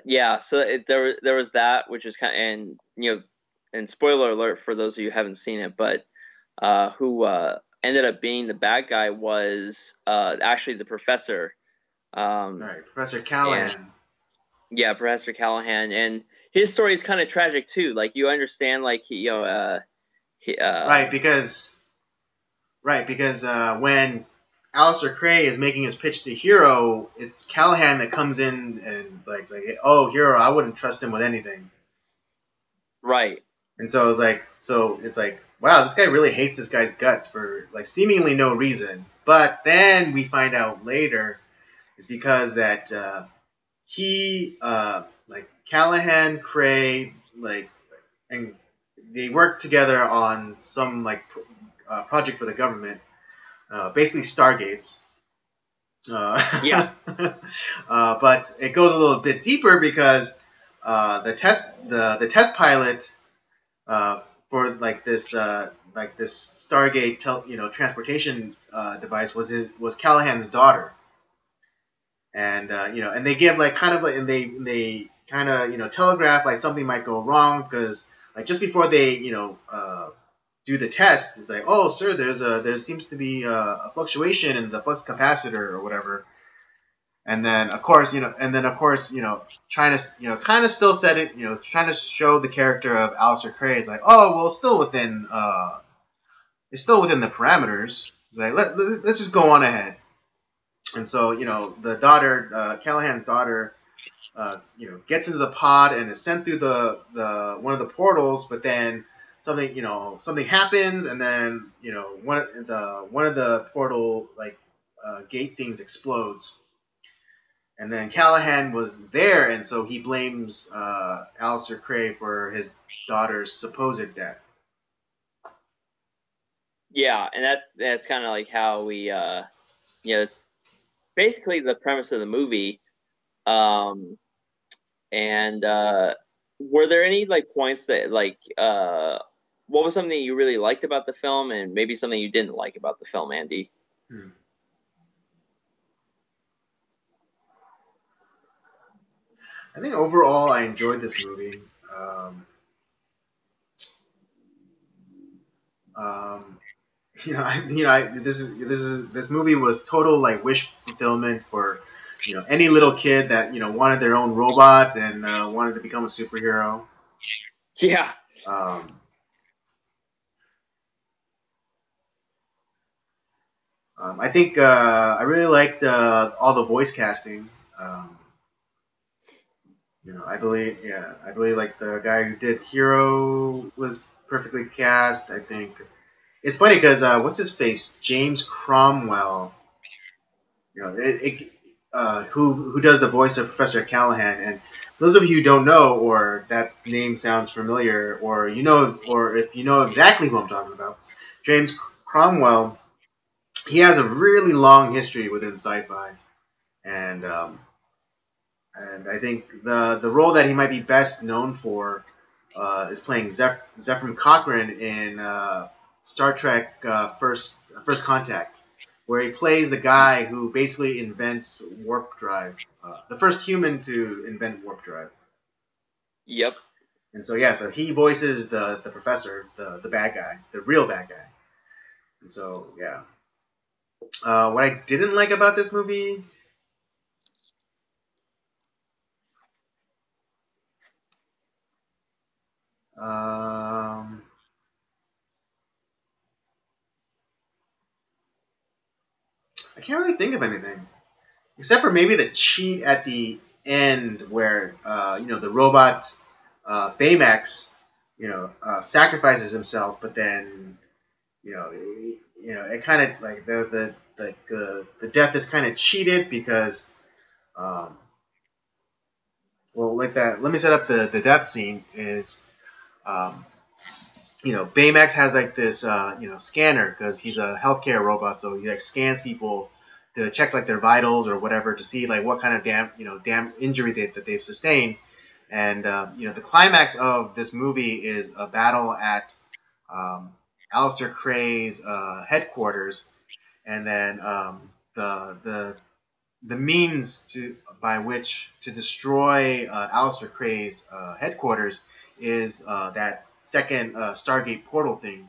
yeah, so there was that, which is kind of, and spoiler alert for those of you who haven't seen it, but who ended up being the bad guy was actually the professor. Right, Professor Callahan. Yeah, Professor Callahan, and his story is kind of tragic too. Like you understand, like right, because when Alistair Cray is making his pitch to Hero, it's Callahan that comes in and like, it's like, oh, Hero, I wouldn't trust him with anything. Right. And so it's like, wow, this guy really hates this guy's guts for like seemingly no reason. But then we find out later it's because that he like Callahan, Cray, like, and they work together on some like project for the government, basically Stargates. Yeah. But it goes a little bit deeper because the test pilot for like this Stargate transportation device was Callahan's daughter, and and they give like kind of like, and they kind of telegraph like something might go wrong because like just before they do the test, it's like, oh sir, there seems to be a fluctuation in the flux capacitor or whatever. And then of course trying to kind of still set it, trying to show the character of Alistair Cray is like, oh well, it's still within the parameters. It's like let's just go on ahead. And so the daughter, Callahan's daughter, gets into the pod and is sent through the one of the portals, but then something happens, and then one of the portal like gate things explodes. And then Callahan was there, and so he blames Alistair Cray for his daughter's supposed death. Yeah, and that's kind of like how we, it's basically the premise of the movie. And were there any like points that like, what was something you really liked about the film, and maybe something you didn't like about the film, Andy? I think overall I enjoyed this movie. This movie was total like wish fulfillment for any little kid that wanted their own robot and wanted to become a superhero. Yeah. I think I really liked all the voice casting. I believe like the guy who did Hero was perfectly cast. I think it's funny because what's his face, James Cromwell, who does the voice of Professor Callahan. And those of you who don't know, or that name sounds familiar, or if you know exactly who I'm talking about, James Cromwell, he has a really long history within sci-fi, and I think the role that he might be best known for is playing Zephyr Cochrane in Star Trek First Contact. where he plays the guy who basically invents warp drive, the first human to invent warp drive. Yep. And so yeah, so he voices the professor, the bad guy, the real bad guy. And so yeah, what I didn't like about this movie. I can't really think of anything. Except for maybe the cheat at the end where, the robot Baymax, sacrifices himself, but then, it kind of, like, the death is kind of cheated because, like that, let me set up the death scene is, um, Baymax has like this, scanner because he's a healthcare robot, so he like scans people to check like their vitals or whatever to see like what kind of damn injury that they've sustained. And the climax of this movie is a battle at Aleister Cray's headquarters, and then the means by which to destroy Aleister Cray's headquarters is that second Stargate portal thing.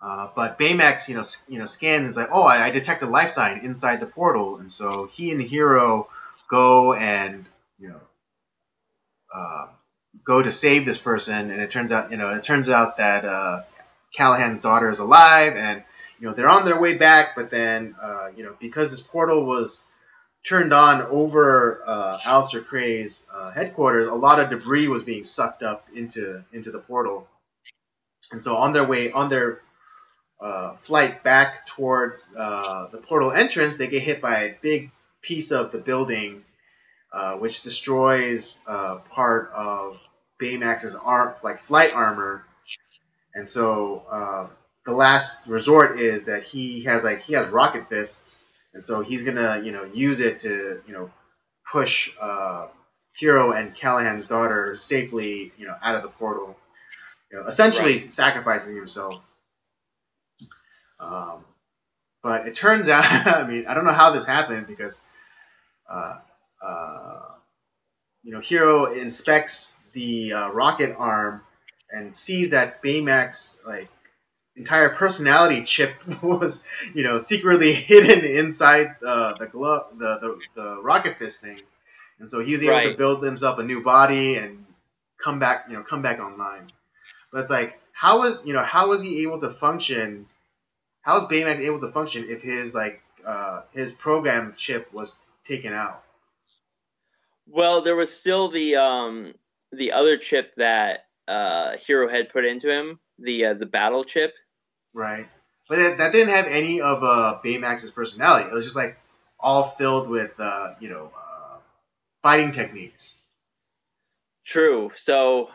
But Baymax, scans and is like, oh, I detect a life sign inside the portal, and so he and the hero go and go to save this person, and it turns out that Callahan's daughter is alive, and they're on their way back, but then because this portal was turned on over Aleister Cray's headquarters, a lot of debris was being sucked up into the portal, and so on their flight back towards the portal entrance, they get hit by a big piece of the building, which destroys part of Baymax's flight armor, and so the last resort is that he has rocket fists, and so he's gonna use it to push Hero and Callahan's daughter safely out of the portal, essentially Right. sacrificing himself. But it turns out, I mean, I don't know how this happened because, uh, uh, Hero inspects the rocket arm and sees that Baymax entire personality chip was secretly hidden inside the glove, the rocket fist thing, and so he was able to build himself a new body and come back online. But it's like, how was he able to function? How is Baymax able to function if his program chip was taken out? Well, there was still the other chip that Hero had put into him, the battle chip. Right, but that didn't have any of Baymax's personality. It was just all filled with fighting techniques. True. So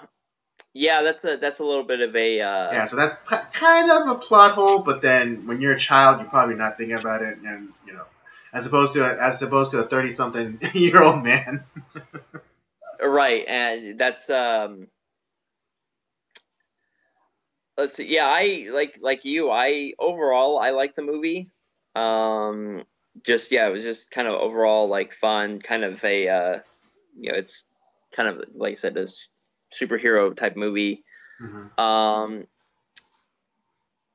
yeah, that's a little bit of a yeah. So that's kind of a plot hole. But then when you're a child, you're probably not thinking about it, and as opposed to a 30-something-year-old man. Right, and that's let's see. Yeah, I like you. I like the movie. It was just kind of overall fun, kind of a it's kind of like I said, this superhero type movie. Mm-hmm.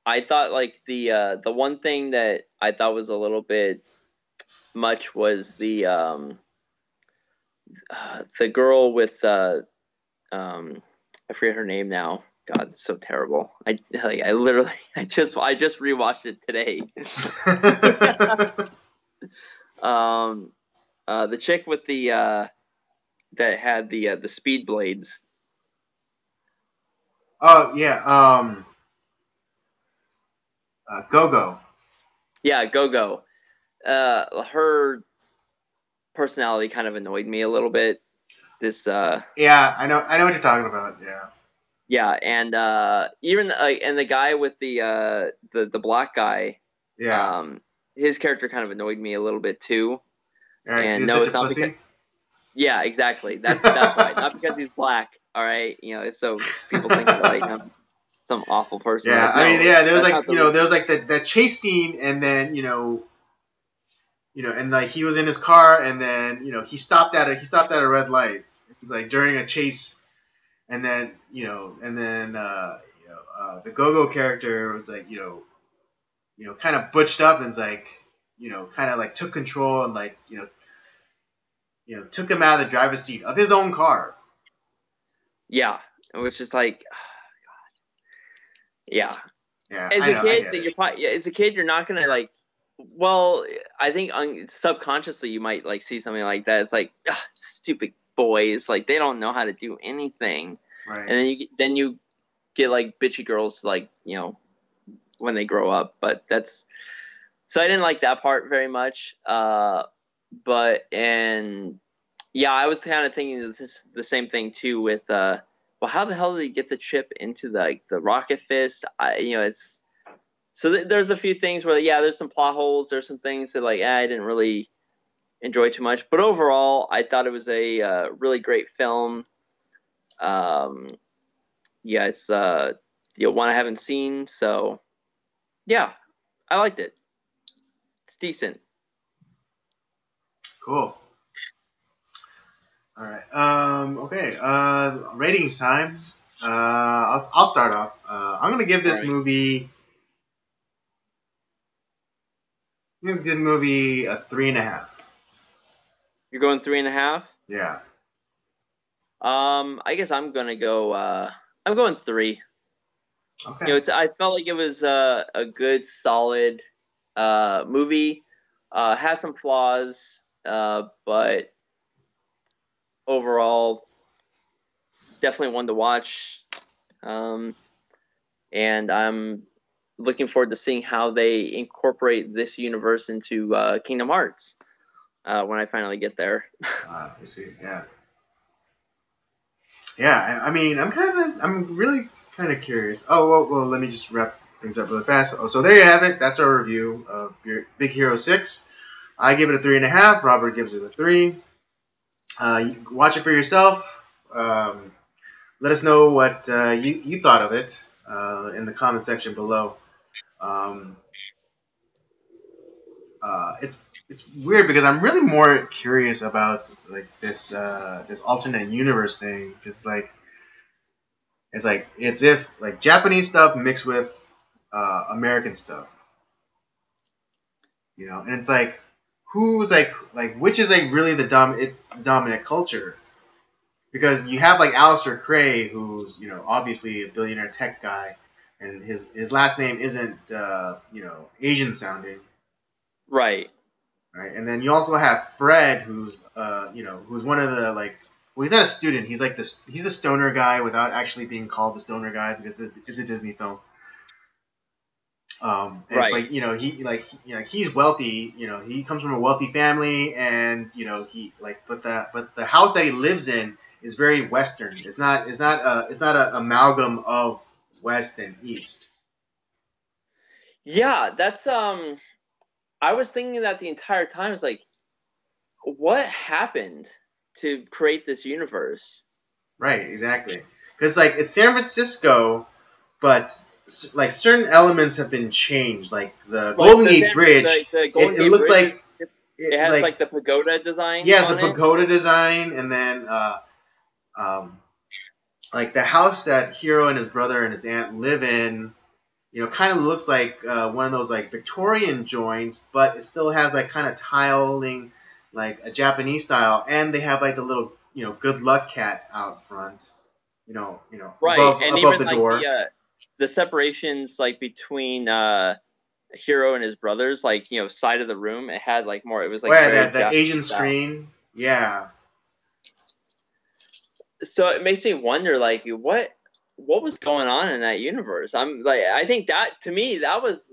I thought the one thing that I thought was a little bit much was the girl with I forget her name now. God, it's so terrible. I just rewatched it today. The chick with the that had the speed blades. Oh yeah, Go-Go. Yeah, Go-Go. Her personality kind of annoyed me a little bit. Yeah, I know what you're talking about. Yeah. Yeah, and even and the guy with the black guy. Yeah. His character kind of annoyed me a little bit too. Right, and no, it's not because. Yeah, exactly. That's why. Not because he's black. All right, so people think I like him. some awful person. Yeah, Like, I no, mean, yeah, there was that's like not the reason. there was like that chase scene, and then and like he was in his car, and then he stopped at a red light. It was like during a chase, and then the Go-Go character was like kind of butched up, and it's like kind of like took control, and like took him out of the driver's seat of his own car. Yeah, it was just like, yeah. Yeah, As I a know, I kid, get that it. you're probably, as a kid, you're not gonna like. Well, I think subconsciously you might like see something like that. It's like, stupid boys, like they don't know how to do anything, Right. and then you get like bitchy girls, like when they grow up. But that's so I didn't like that part very much. And yeah, I was kind of thinking the same thing too with well, how the hell did he get the chip into the rocket fist? It's so there's a few things where there's some plot holes, there's some things that like I didn't really enjoy too much, but overall I thought it was a really great film. It's one I haven't seen, so yeah, I liked it. It's decent. Cool. All right. Okay. Ratings time. I'll start off. I'm gonna give this Right. movie. I'm gonna give the movie a 3.5. You're going 3.5. Yeah. I guess I'm gonna go. I'm going 3. Okay. I felt like it was a good, solid movie. Has some flaws, but overall, definitely one to watch. And I'm looking forward to seeing how they incorporate this universe into Kingdom Hearts when I finally get there. I see. Yeah. Yeah. I mean, I'm really kind of curious. Oh well. Let me just wrap things up really fast. Oh, so there you have it. That's our review of Big Hero 6. I give it a 3.5. Robert gives it a 3. You watch it for yourself. Let us know what you thought of it in the comment section below. Um, it's weird because I'm really more curious about like this alternate universe thing because it's if like Japanese stuff mixed with American stuff, and it's like who's like which is like really the dominant culture. Because you have like Alistair Cray, who's obviously a billionaire tech guy, and his last name isn't Asian sounding, Right. right? And then you also have Fred, who's who's one of the like well, he's not a student. He's like this. He's a stoner guy without actually being called the stoner guy because it's a Disney film. Right. But he's wealthy. He comes from a wealthy family, and he like but the house that he lives in is very Western. It's not a amalgam of West and East. Yeah, that's I was thinking that the entire time. It's like, what happened to create this universe? Right, exactly. Because like it's San Francisco, but like certain elements have been changed. Like the Golden Gate Bridge, the Golden it Gate looks Bridge like it has like the pagoda design. Yeah, on the it. pagoda design, and then like the house that Hiro and his brother and his aunt live in, kind of looks like one of those like Victorian joints, but it still has like kind of tiling, like a Japanese style, and they have like the little good luck cat out front, Right, and above even the like door. the separations like between Hiro and his brothers, like side of the room, it had like more. It was like very That Asian Japanese style. screen, yeah. So it makes me wonder, like, what was going on in that universe? I'm like, I think that to me that was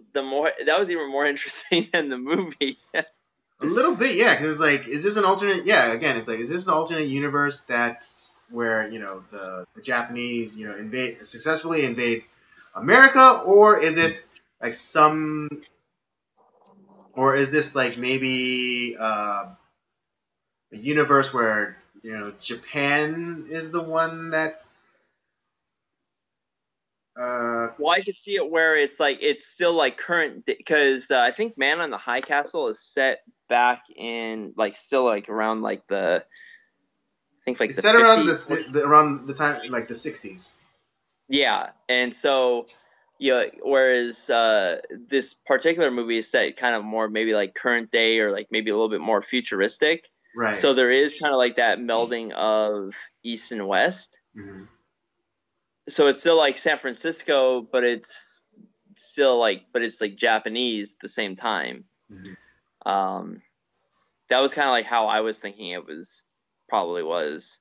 even more interesting than the movie. A little bit, yeah, because it's like, is this an alternate? Yeah, again, it's like, is this an alternate universe where the Japanese successfully invade America, or is it like or is this like maybe a universe where Japan is the one that Well, I could see it where it's like it's still like current because I think Man on the High Castle is set back in like still like around like the I think like It's the set around 50s. around the time like the 60s. Yeah, and so yeah, whereas this particular movie is set kind of more maybe like current day or like maybe a little bit more futuristic. Right. So there is kind of like that melding of East and West. Mm-hmm. So it's still like San Francisco, but it's still like, but it's like Japanese at the same time. Mm-hmm. Um, that was kind of like how I was thinking it was probably was.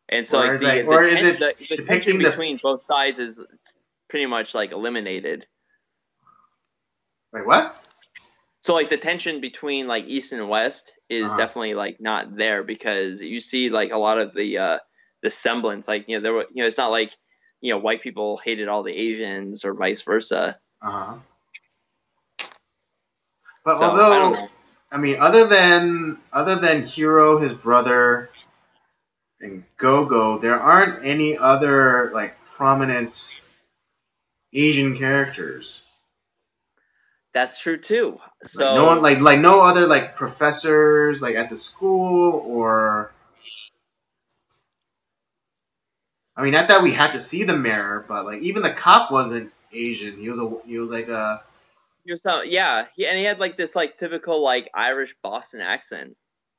And so like Or is it the tension depicting the between both sides is pretty much like eliminated. wait what? So like the tension between like East and West is Uh-huh. definitely like not there because you see like a lot of the semblance like there were it's not like white people hated all the Asians or vice versa. Uh-huh. But So I don't although, know. I mean, other than Hiro, his brother, and Go-Go, there aren't any other like prominent Asian characters. That's true too. Like no one, So like no other like professors like at the school or. I mean, not that we had to see the mayor, but like even the cop wasn't Asian. He was like a and he had like this like typical like Irish Boston accent.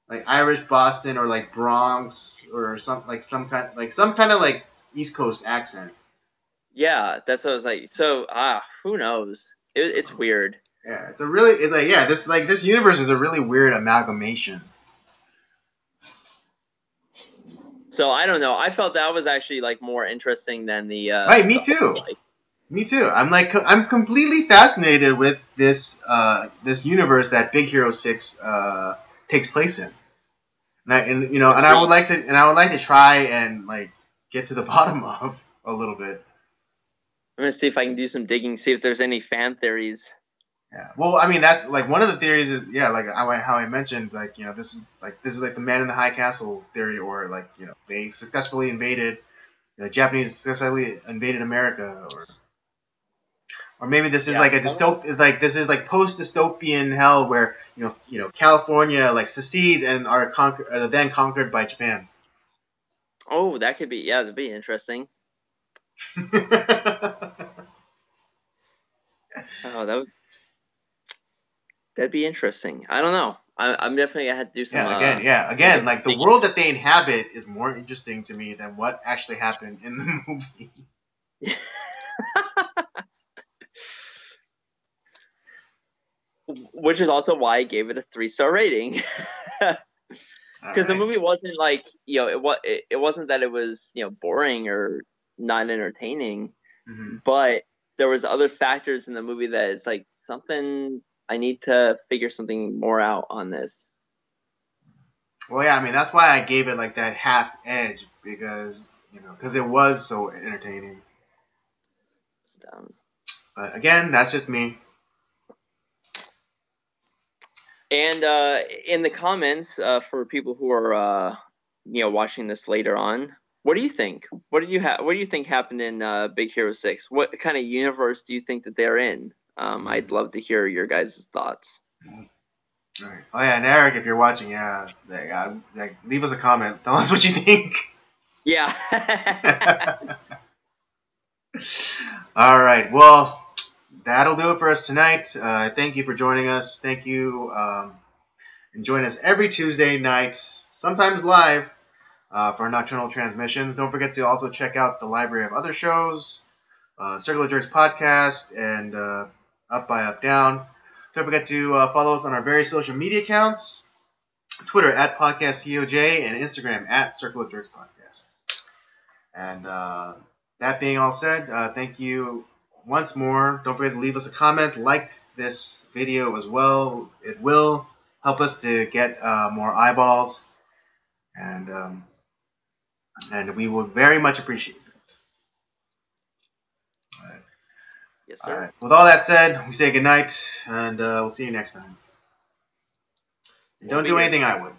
like Irish Boston or like Bronx or some kind of like East Coast accent. Yeah, that's what I was like. So who knows? It's So weird. yeah, it's like yeah, this universe is a really weird amalgamation. So I don't know. I felt that was actually like more interesting than Right, me the whole too. like Me too. I'm completely fascinated with this universe that Big Hero 6 takes place in. And agreed. I would like to try and like get to the bottom of a little bit. I'm gonna see if I can do some digging, see if there's any fan theories. Yeah. Well, I mean that's like one of the theories is yeah, like how I mentioned like this is like the man in the high castle theory, or like they successfully invaded the Japanese successfully invaded America, or maybe this is Yeah, like a like this is like post dystopian hell where California like secedes and are then conquered by Japan. oh, that could be that'd be interesting. Oh, that'd be interesting. I don't know. I'm definitely gonna have to do some Again, like the digging. world that they inhabit is more interesting to me than what actually happened in the movie. Which is also why I gave it a 3-star rating. All Because the right. movie wasn't like it wasn't that it was boring or not entertaining, Mm-hmm. but there was other factors in the movie that it's like something I need to figure something more out on this. Well, yeah, I mean that's why I gave it like that half edge because because it was so entertaining. Um, But again, that's just me. and in the comments for people who are watching this later on, what do you think? What do you think happened in Big Hero 6? What kind of universe do you think that they're in? I'd love to hear your guys' thoughts. All right. Oh yeah, and Eric, if you're watching, like leave us a comment. Tell us what you think. Yeah. All right. Well, that'll do it for us tonight. Thank you for joining us. Thank you. And join us every Tuesday night, sometimes live, for our nocturnal transmissions. Don't forget to also check out the library of other shows, Circle of Jerks podcast, and Up by Up Down. Don't forget to follow us on our various social media accounts. Twitter at PodcastCOJ and Instagram at Circle of Jerks Podcast. And that being all said, thank you once more. Don't forget to leave us a comment, like this video as well. It will help us to get more eyeballs, and we would very much appreciate it. All right. Yes, All sir. right. With all that said, we say goodnight, and we'll see you next time. And don't do anything I would.